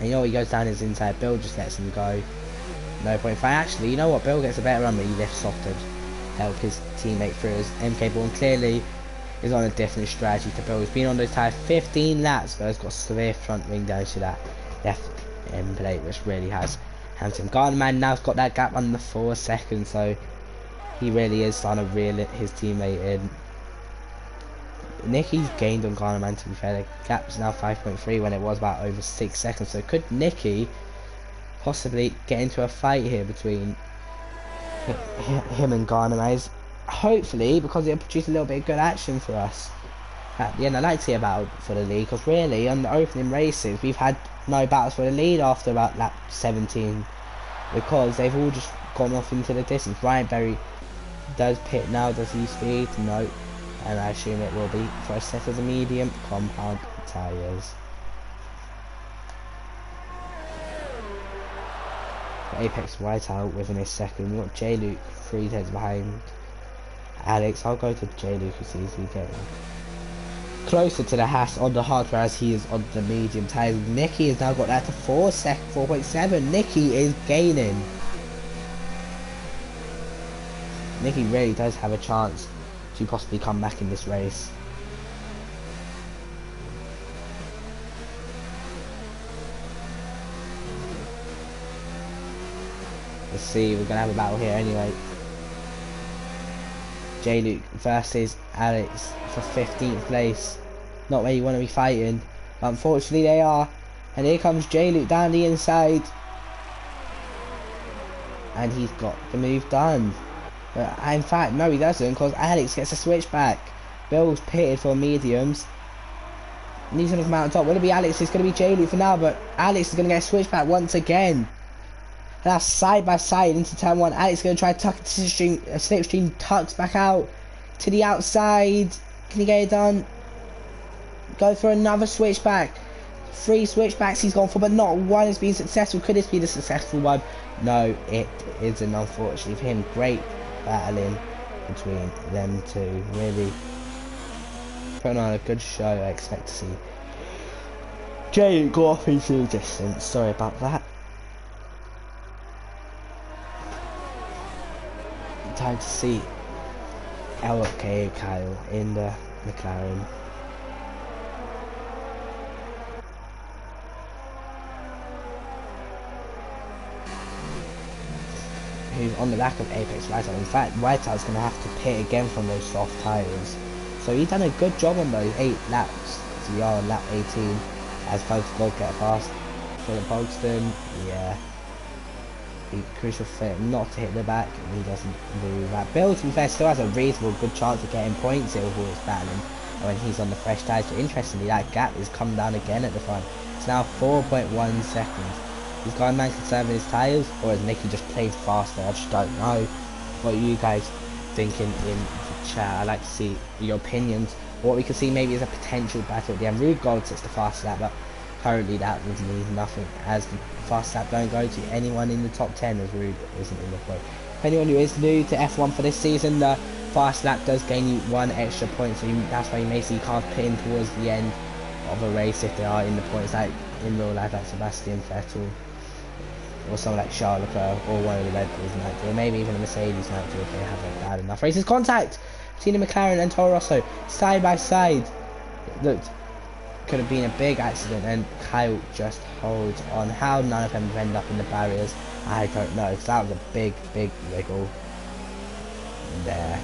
And you know what? He goes down his inside. Bill just lets him go. No point. Actually, you know what? Bill gets a better run, but he lifts off to help his teammate through. As MK Bourne clearly is on a different strategy to Bill. He's been on those tyres 15 laps, but he's got severe front wing damage to that left end plate, which really has hampered him. Garnerman now's got that gap under 4 seconds, so he really is starting to reel his teammate in. Nicky's gained on Garnerman, to be fair. The gap's now 5.3 when it was about over 6 seconds. So could Nicky possibly get into a fight here between him and Garnerman? Hopefully, because it'll produce a little bit of good action for us at the end. I'd like to see a battle for the lead, because really on the opening races we've had no battles for the lead after about lap 17, because they've all just gone off into the distance. Ryan Berry does pit now. Does he speed? No. And I assume it will be for a set of the medium compound tyres. Apex Whiteout within a second. We've got J-Luke 3 heads behind Alex. I'll go to J-Luke who seems to be getting closer to the Haas on the hard, whereas he is on the medium tyres. Nicky has now got that to 4.7. Nicky is gaining. Nicky really does have a chance to possibly come back in this race. Let's see, we're gonna have a battle here anyway. J-Luke versus Alex for 15th place. Not where you want to be fighting, but unfortunately they are. And here comes J-Luke down the inside. And he's got the move done. But in fact, no he doesn't, because Alex gets a switchback. Bill's pitted for mediums. And he's going to come out on top. Will it be Alex? It's going to be J-Luke for now, but Alex is going to get a switchback once again. And that's side by side into turn 1. Alex is going to try to tuck it to slipstream, tucks back out to the outside. Can he get it done? Go for another switchback. 3 switchbacks he's gone for, but not one has been successful. Could this be the successful one? No, it isn't, unfortunately for him. Great battling between them two. Really putting on a good show. I expect to see Jay go off into the distance. Sorry about that. Time to see LK Kyle in the McLaren. Who's on the back of Apex Whiteout. In fact, Whiteout's going to have to pit again from those soft tyres. So he's done a good job on those 8 laps. So we are on lap 18. As close to God get past Philip Hogston. Yeah. Crucial for him not to hit the back, and he doesn't do that. Bill, to be fair, still has a reasonable good chance of getting points here with all his battling when he's on the fresh tyres. But interestingly, that gap is come down again at the front. It's now 4.1 seconds. Is Guyman conserving his tyres, or is Nicky just played faster? I just don't know. What are you guys thinking in the chat? I'd like to see your opinions. What we could see maybe is a potential battle at the end. Rude Gold sits the fastest lap, but currently that would mean nothing, as the fast lap don't go to anyone in the top 10, as Rude isn't in the point. For anyone who is new to F1 for this season, the fast lap does gain you 1 extra point, so that's why you may see cars put in towards the end of a race if they are in the points, like in real life, like Sebastian Vettel, or someone like Charles Leclerc, or one of the Red Bulls might do, or maybe even a Mercedes might do if they have a bad enough races. Contact between the McLaren and Toro Rosso, side by side. It looked, could have been a big accident, and Kyle just holds on. How none of them have ended up in the barriers, I don't know, because that was a big wiggle there.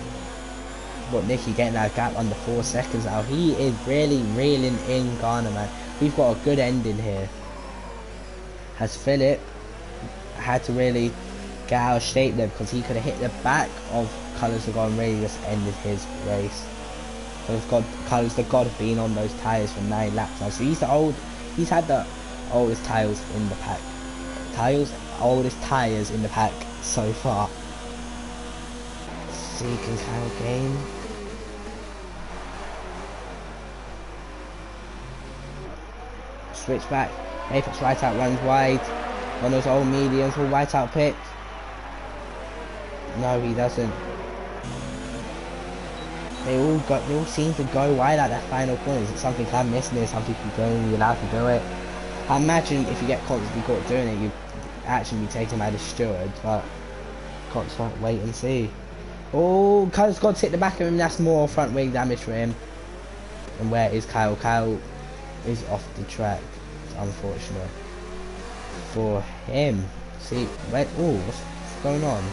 But Nicky getting that gap under 4 seconds now. He is really reeling in Ghana, man. We've got a good ending here. Has Philip had to really get out of shape there, because he could have hit the back of Colours the God and really just ended his race. Colours the God have been on those tyres for 9 laps now, so he's had the oldest tyres in the pack. Oldest tyres in the pack so far. See, can Kyle gain? Switch back. Apex Whiteout runs wide. One of those old mediums will Whiteout pick. No, he doesn't. They all seem to go wide at that final corner. Is it something I'm missing here? Some people don't be allowed to do it. I imagine if you get constantly caught doing it, you'd actually be taken by the steward, but can't wait and see. Oh, Kyle's got to hit the back of him. That's more front wing damage for him. And where is Kyle? Kyle is off the track. It's unfortunate for him. See, where? Oh, what's going on?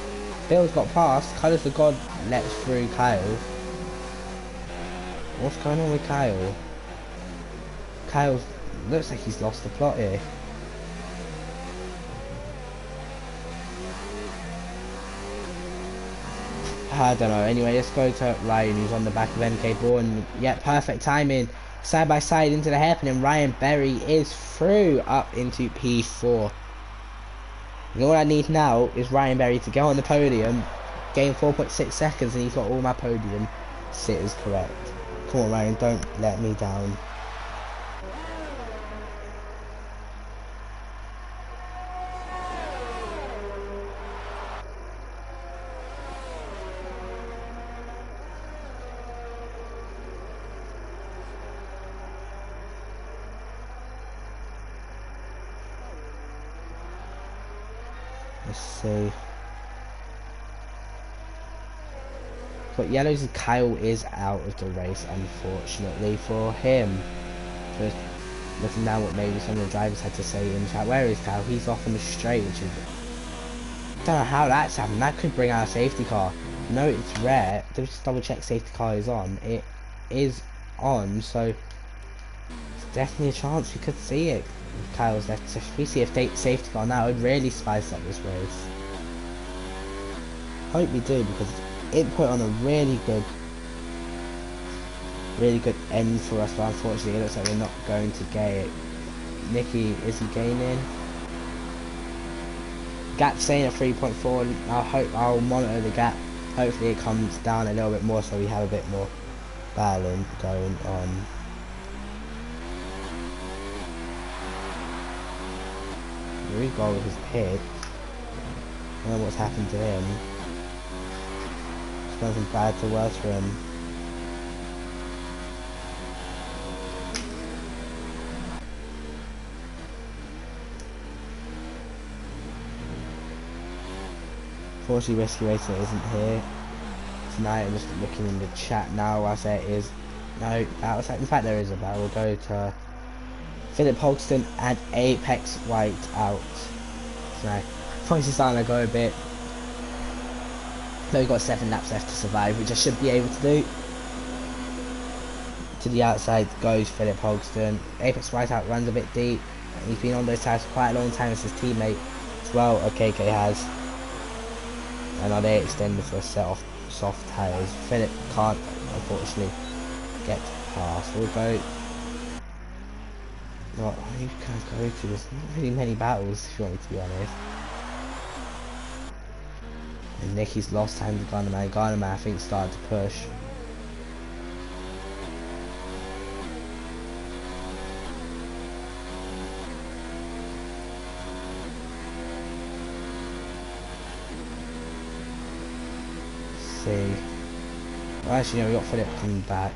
Bill's got past. Colours the God lets through Kyle. What's going on with Kyle? Kyle looks like he's lost the plot here. I don't know. Anyway, let's go to Ryan, who's on the back of MK Bourne. Yeah, perfect timing. Side by side into the hairpin, and Ryan Berry is through up into P4. And all I need now is Ryan Berry to go on the podium, gain 4.6 seconds, and he's got all my podium sitters correct. Come on, Ryan, don't let me down. Let's see. But Yellow's Kyle is out of the race, unfortunately for him. Just looking down what maybe some of the drivers had to say in chat. Where is Kyle? He's off on the straight, which is Don't know how that's happened. That could bring out a safety car. No, it's rare. Just double check safety car is on. It is on, so it's definitely a chance we could see it. Kyle's left. So if we see a safety car now, it would really spice up this race. Hope we do, because it put on a really good end for us, but unfortunately it looks like we're not going to get it. Nicky, is he gaining? Gap staying at 3.4. I'll monitor the gap. Hopefully it comes down a little bit more so we have a bit more balance going on. Regold has hit. I don't know what's happened to him. It's gone from bad to worse for him. Unfortunately, Rescue Racer isn't here tonight. I'm just looking in the chat now. I say it is. No, in fact there is a battle. We'll go to Philip Holston and Apex White out. So, points are starting to go a bit. So we've got 7 laps left to survive, which I should be able to do. To the outside goes Philip Holston. Apex White out runs a bit deep. He's been on those tires for quite a long time as his teammate as well. KK has. And are they extended for a set of soft tires? Philip can't unfortunately get past. We'll go. What you can go to? There's not really many battles if you want me to be honest. And Nicky's lost time to Gunnerman. Gunnerman I think started to push. See. Well, actually, no, we got Philip coming back.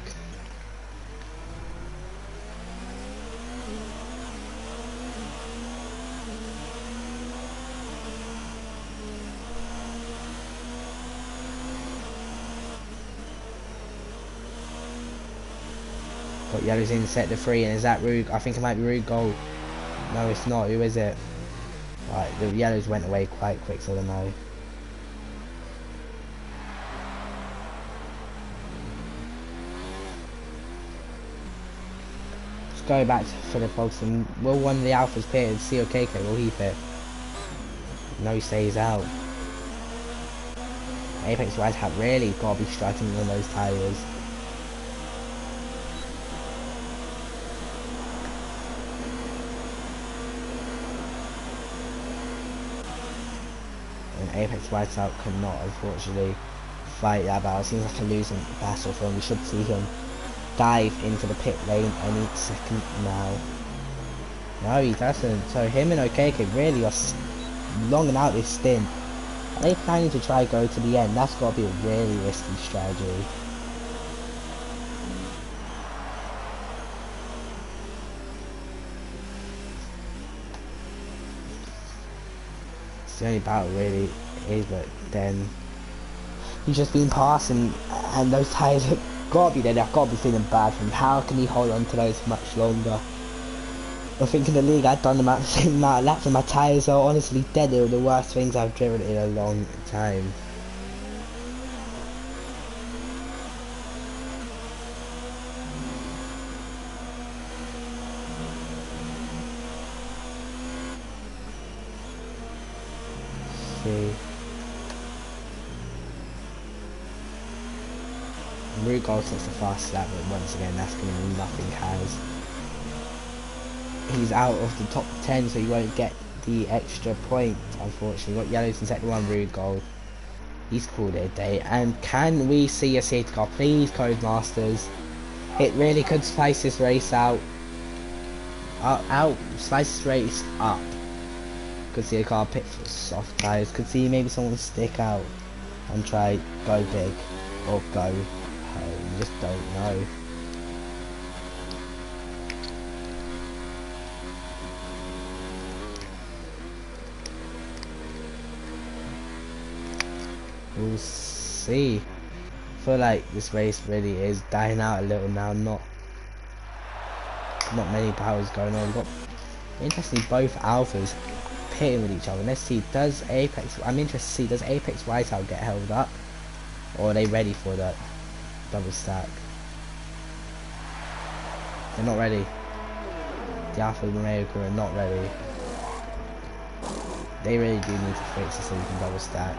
Got yellows in sector 3, and is that Rug? I think it might be Rug Gold. No, it's not. Who is it? Right, the yellows went away quite quick, so I don't know. Go back to Philip Holston. Will one of the Alphas pit? COKK, will he pit? No, he stays out. Apex White hat really got to be striking on those tyres. And Apex White out cannot unfortunately fight that battle. Seems like a losing battle for him. We should see him dive into the pit lane any second now. No, he doesn't. So him and OKK really are longing out this stint. Are they planning to try go to the end? That's got to be a really risky strategy. It's the only battle really is, but then he's just been passing and those tyres have got to be there. They've got to be feeling bad for him. How can he hold on to those much longer? I think in the league I've done the same amount of laps and my tyres are honestly dead. They were the worst things I've driven in a long time. Let's see. Rugol sets the fastest lap, but once again that's going to mean nothing has. He's out of the top 10, so he won't get the extra point, unfortunately. Got yellows in sector 1, Rugol. He's called it a day. And can we see a safety car? Please, Codemasters. It really could spice this race out. Spice this race up. Could see a car pit for soft tyres. Could see maybe someone stick out and try go big or go home. You just don't know. We'll see. I feel like this race really is dying out a little now. Not many battles going on. We've got interestingly both alphas pitting with each other. Let's see, does Apex, I'm interested to see, does Apex Whiteout get held up? Or are they ready for that double stack? They're not ready. The Alpha Romeo crew are not ready. They really do need to fix this so we can double stack.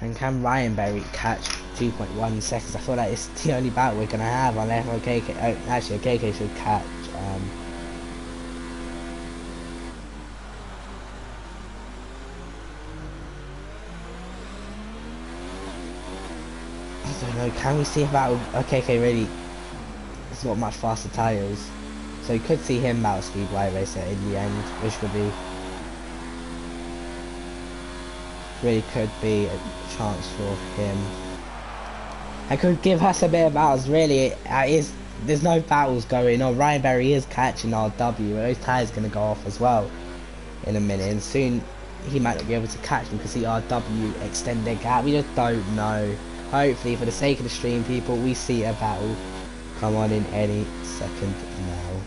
And can Ryan Berry catch 2.1 seconds? I feel like it's the only battle we're gonna have unless OKK. Oh, actually, OKK should catch. I don't know. Can we see a battle? OKK really. It's got much faster tyres, so you could see him battle speed White Racer in the end, which could be. Really could be a chance for him. I could give us a bit of battles. Really, there's no battles going on. Ryan Berry is catching RW. Those tyres gonna go off as well in a minute, and soon he might not be able to catch them because the RW extend their gap. We just don't know. Hopefully, for the sake of the stream, people, we see a battle come on in any second now.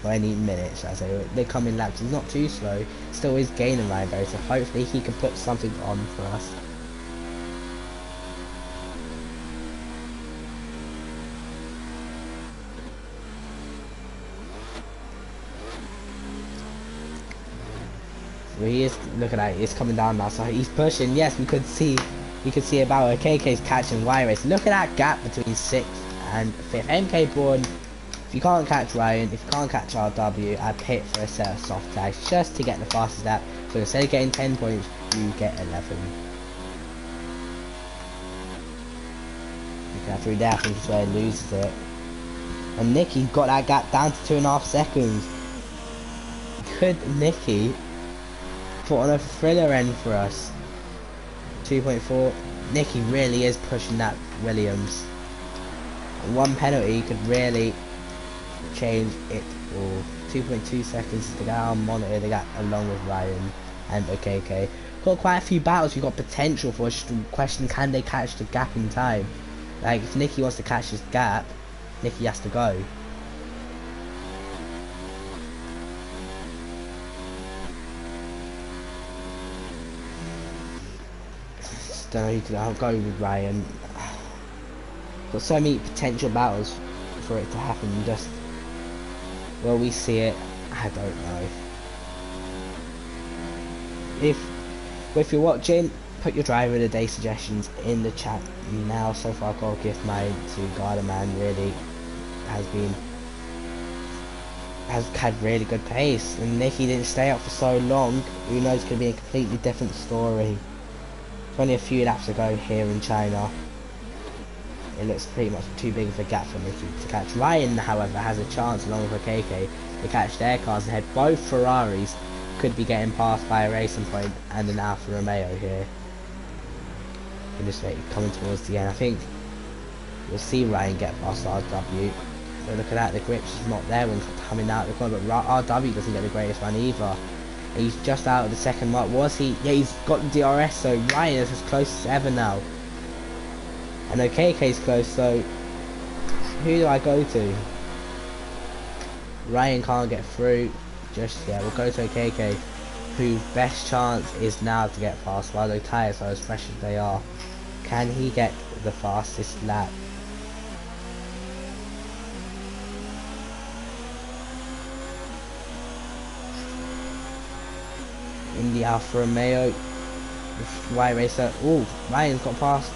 Or any minute, should I say. They come in laps. He's not too slow. Still is gaining Ryan Berry, so hopefully he can put something on for us. So he is, look at that, he's coming down now, so he's pushing. Yes, we could see about KK's catching Y Race. Look at that gap between 6th and 5th. MK Born, if you can't catch Ryan, if you can't catch RW, I pit for a set of soft tags just to get the fastest lap. So instead of getting 10 points, you get 11. Look at through there, I think is where he loses it. And Nicky got that gap down to 2.5 seconds. Could Nicky put on a thriller end for us? 2.4. Nicky really is pushing that Williams. One penalty could really change it all. 2.2 seconds to get our monitor. They got along with Ryan and OKK. Got quite a few battles. We've got potential for. Just a question: can they catch the gap in time? Like if Nicky wants to catch this gap, Nicky has to go. Don't know who could. I'll go with Ryan. Got so many potential battles for it to happen. Just will we see it? I don't know. If you're watching, put your driver of the day suggestions in the chat now. So far, I'll give mine to Gardaman. Really has had really good pace, and Nicky didn't stay up for so long. Who knows? Could be a completely different story. It's only a few laps ago here in China. It looks pretty much too big of a gap for Nicky to catch. Ryan, however, has a chance along with KK to catch their cars ahead. Both Ferraris could be getting passed by a Racing Point and an Alfa Romeo here. In this way, coming towards the end, I think we'll see Ryan get past RW. But look at that, the grip's is not there when coming out of the corner, but RW doesn't get the greatest run either. He's just out of the second mark. Was he? Yeah, he's got the DRS, so Ryan is as close as ever now. And OKK's close, so who do I go to? Ryan can't get through just yet. We'll go to OKK, whose best chance is now to get past while those tyres are as fresh as they are. Can he get the fastest lap? In the Alfa Romeo, White Racer. Oh, Ryan's got past.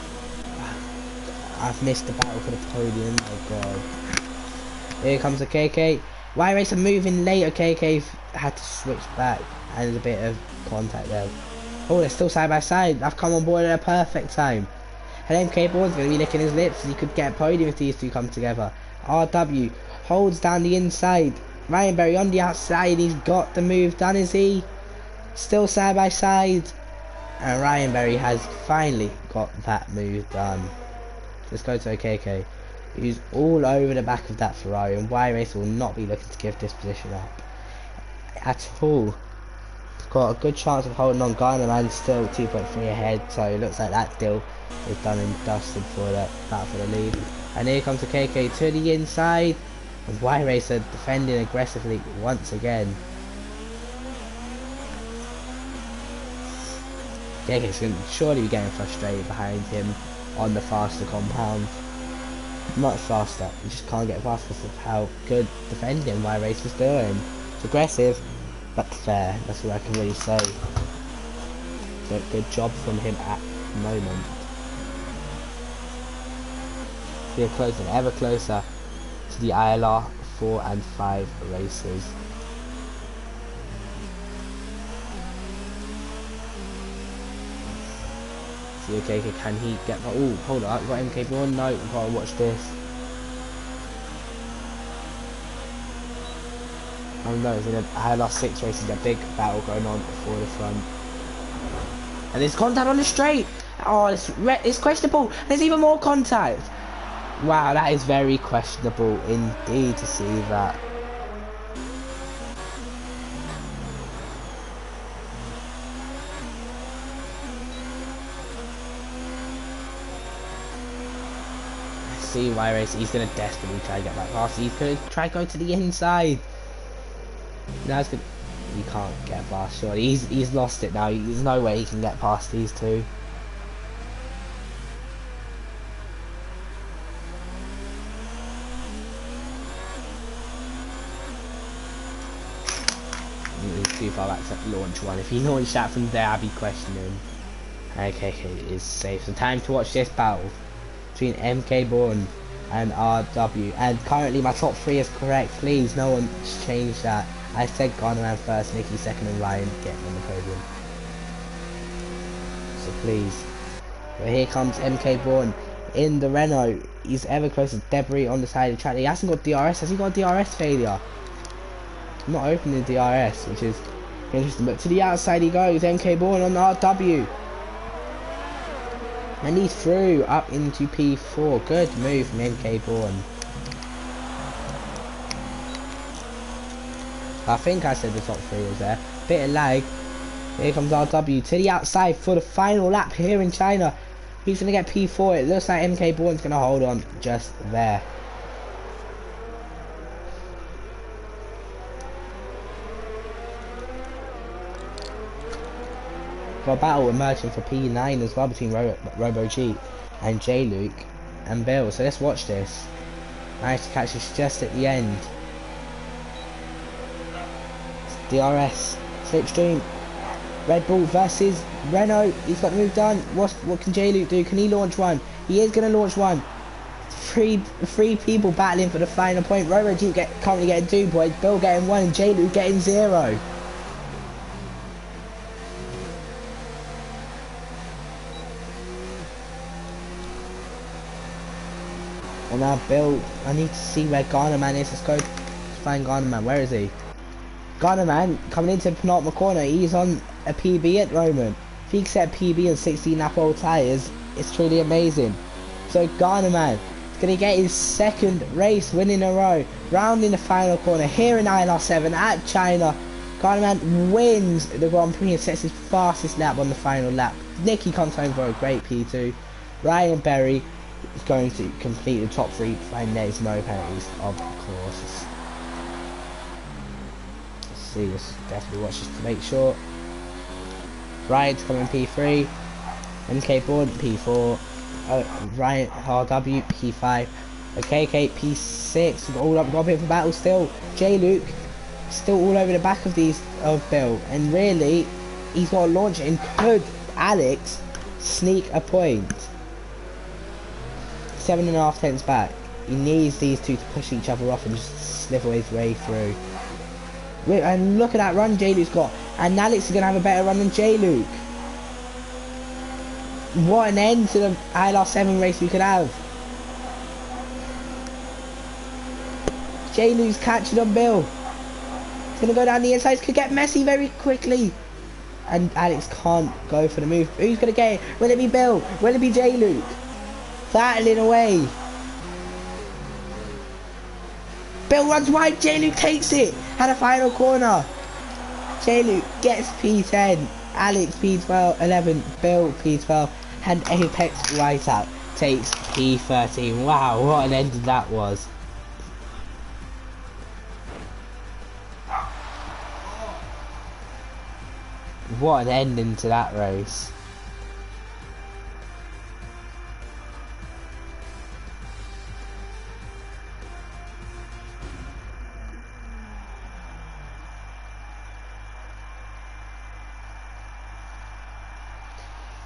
I've missed the battle for the podium. Oh god. Here comes the KK. White Racer moving late. KK had to switch back, and there's a bit of contact there. Oh, they're still side by side. I've come on board at a perfect time. And MK Board's going to be licking his lips. He could get a podium if these two come together. RW holds down the inside. Ryan Berry on the outside. He's got the move done, is he? Still side by side. And Ryan Berry has finally got that move done. Let's go to OKK, who's all over the back of that Ferrari, and Y Racer will not be looking to give this position up at all. got a good chance of holding on. Garnerman still 2.3 ahead, so it looks like that deal is done and dusted for the battle for the lead. And here comes the KK to the inside, and Y Racer defending aggressively once again. KK's going to surely be getting frustrated behind him on the faster compound. Much faster, he just can't get past because of how good defending Y Racer's doing. It's aggressive, but fair, that's what I can really say. So good job from him at the moment. We are closer, ever closer to the ILR 4 and 5 races. See, okay, can he get? Oh, hold up, we got MK1. No, we gotta watch this. Oh no, it's in the ILR 6 races, a big battle going on for the front. And there's contact on the straight. Oh, it's questionable. There's even more contact. Wow, that is very questionable indeed to see that. See Y Race, he's gonna desperately try to get back past. He's gonna try to go to the inside. Now it's good. He can't get past. Surely he's lost it now. There's no way he can get past these two. He's too far back to launch one. If he launched that from there, I'd be questioning. Okay, it is safe. So time to watch this battle between MK Bourne and RW. And currently my top 3 is correct. Please, no one change that. I said Garnerman first, Nicky second, and Ryan getting on the podium. So please. But here comes MK Bourne in the Renault. He's ever close to debris on the side of the track. He hasn't got DRS. Has he got DRS failure? I'm not opening DRS, which is interesting. But to the outside he goes. MK Bourne on the RW. And he's through up into P4. Good move from MK Bourne. I think I said the top 3 was there. Bit of lag. Here comes RW to the outside for the final lap here in China. He's going to get P4. It looks like MK Bourne's going to hold on just there. Got a battle emerging for P9 as well between RoboG and J-Luke and Bill. So let's watch this. Nice to catch this just at the end. DRS, Slipstream, Red Bull versus Renault. He's got the move done. What can J-Luke do? Can he launch one? He is going to launch one. Three people battling for the final point. RoboG currently getting 2 points. Bill getting 1 and J-Luke getting 0. And now Bill, I need to see where Garnerman is. Let's go find Garnerman. Where is he? Garnerman coming into the penultimate corner. He's on a PB at the moment. If he can set a PB and 16 lap old tyres, it's truly amazing. So Garnerman is going to get his 2nd race win in a row. Rounding the final corner here in ILR7 at China. Garnerman wins the Grand Prix and sets his fastest lap on the final lap. Nicky comes home for a great P2. Ryan Berry is going to complete the top 3 and there's no penalties, of course. Let's definitely watch this to make sure. Ryan's coming P3, MK Bourne P4, Ryan RW P5, KK P6. All up, got a bit of a battle still. J-Luke still all over the back of Bill, and really he's got to launch it. And could Alex sneak a point? 7.5 tenths back. He needs these two to push each other off and just sniffle his way through. And look at that run J-Luke's got. And Alex is going to have a better run than J-Luke. What an end to the ILR7 race we could have. J-Luke's catching on Bill. He's going to go down the inside. Could get messy very quickly. And Alex can't go for the move. Who's going to get it? Will it be Bill? Will it be J-Luke? Battling away. Bill runs wide, J-Luke takes it at a final corner. J-Luke gets P10, Alex P12, 11, Bill P12, and Apex Whiteout takes P13. Wow, what an ending that was. What an ending to that race.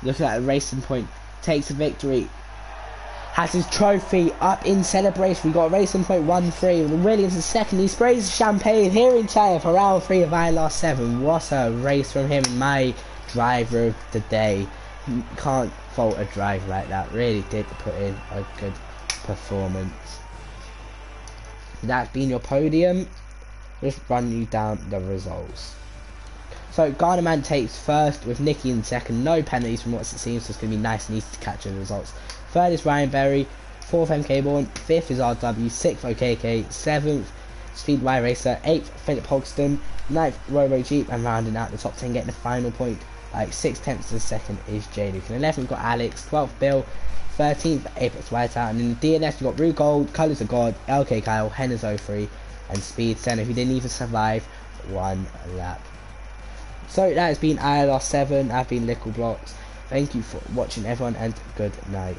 Looking at a Racing Point, takes a victory, has his trophy up in celebration. We got Racing Point 1-3, Williams is second, he sprays champagne here in China for round 3 of ILR7. What a race from him, my driver of the day. Can't fault a drive like that, really did put in a good performance. That's been your podium, just run you down the results. So Garnerman takes first with Nicky in second, no penalties from what it seems, so it's going to be nice and easy to catch the results. Third is Ryan Berry, 4th MK Bourne, 5th is RW, 6th OKK, 7th Speed Y Racer, 8th Philip Hogston, 9th Robo Jeep, and rounding out the top 10 getting the final point, like 6/10 to the second is J Luke. And 11th we've got Alex, 12th Bill, 13th Apex Whiteout, and in the DNS we've got Rue Gold, Colours of God, LK Kyle, Hennes 03, and Speed Senna, who didn't even survive one lap. So that has been ILR7, I've been Lickle Blocks. Thank you for watching everyone, and good night.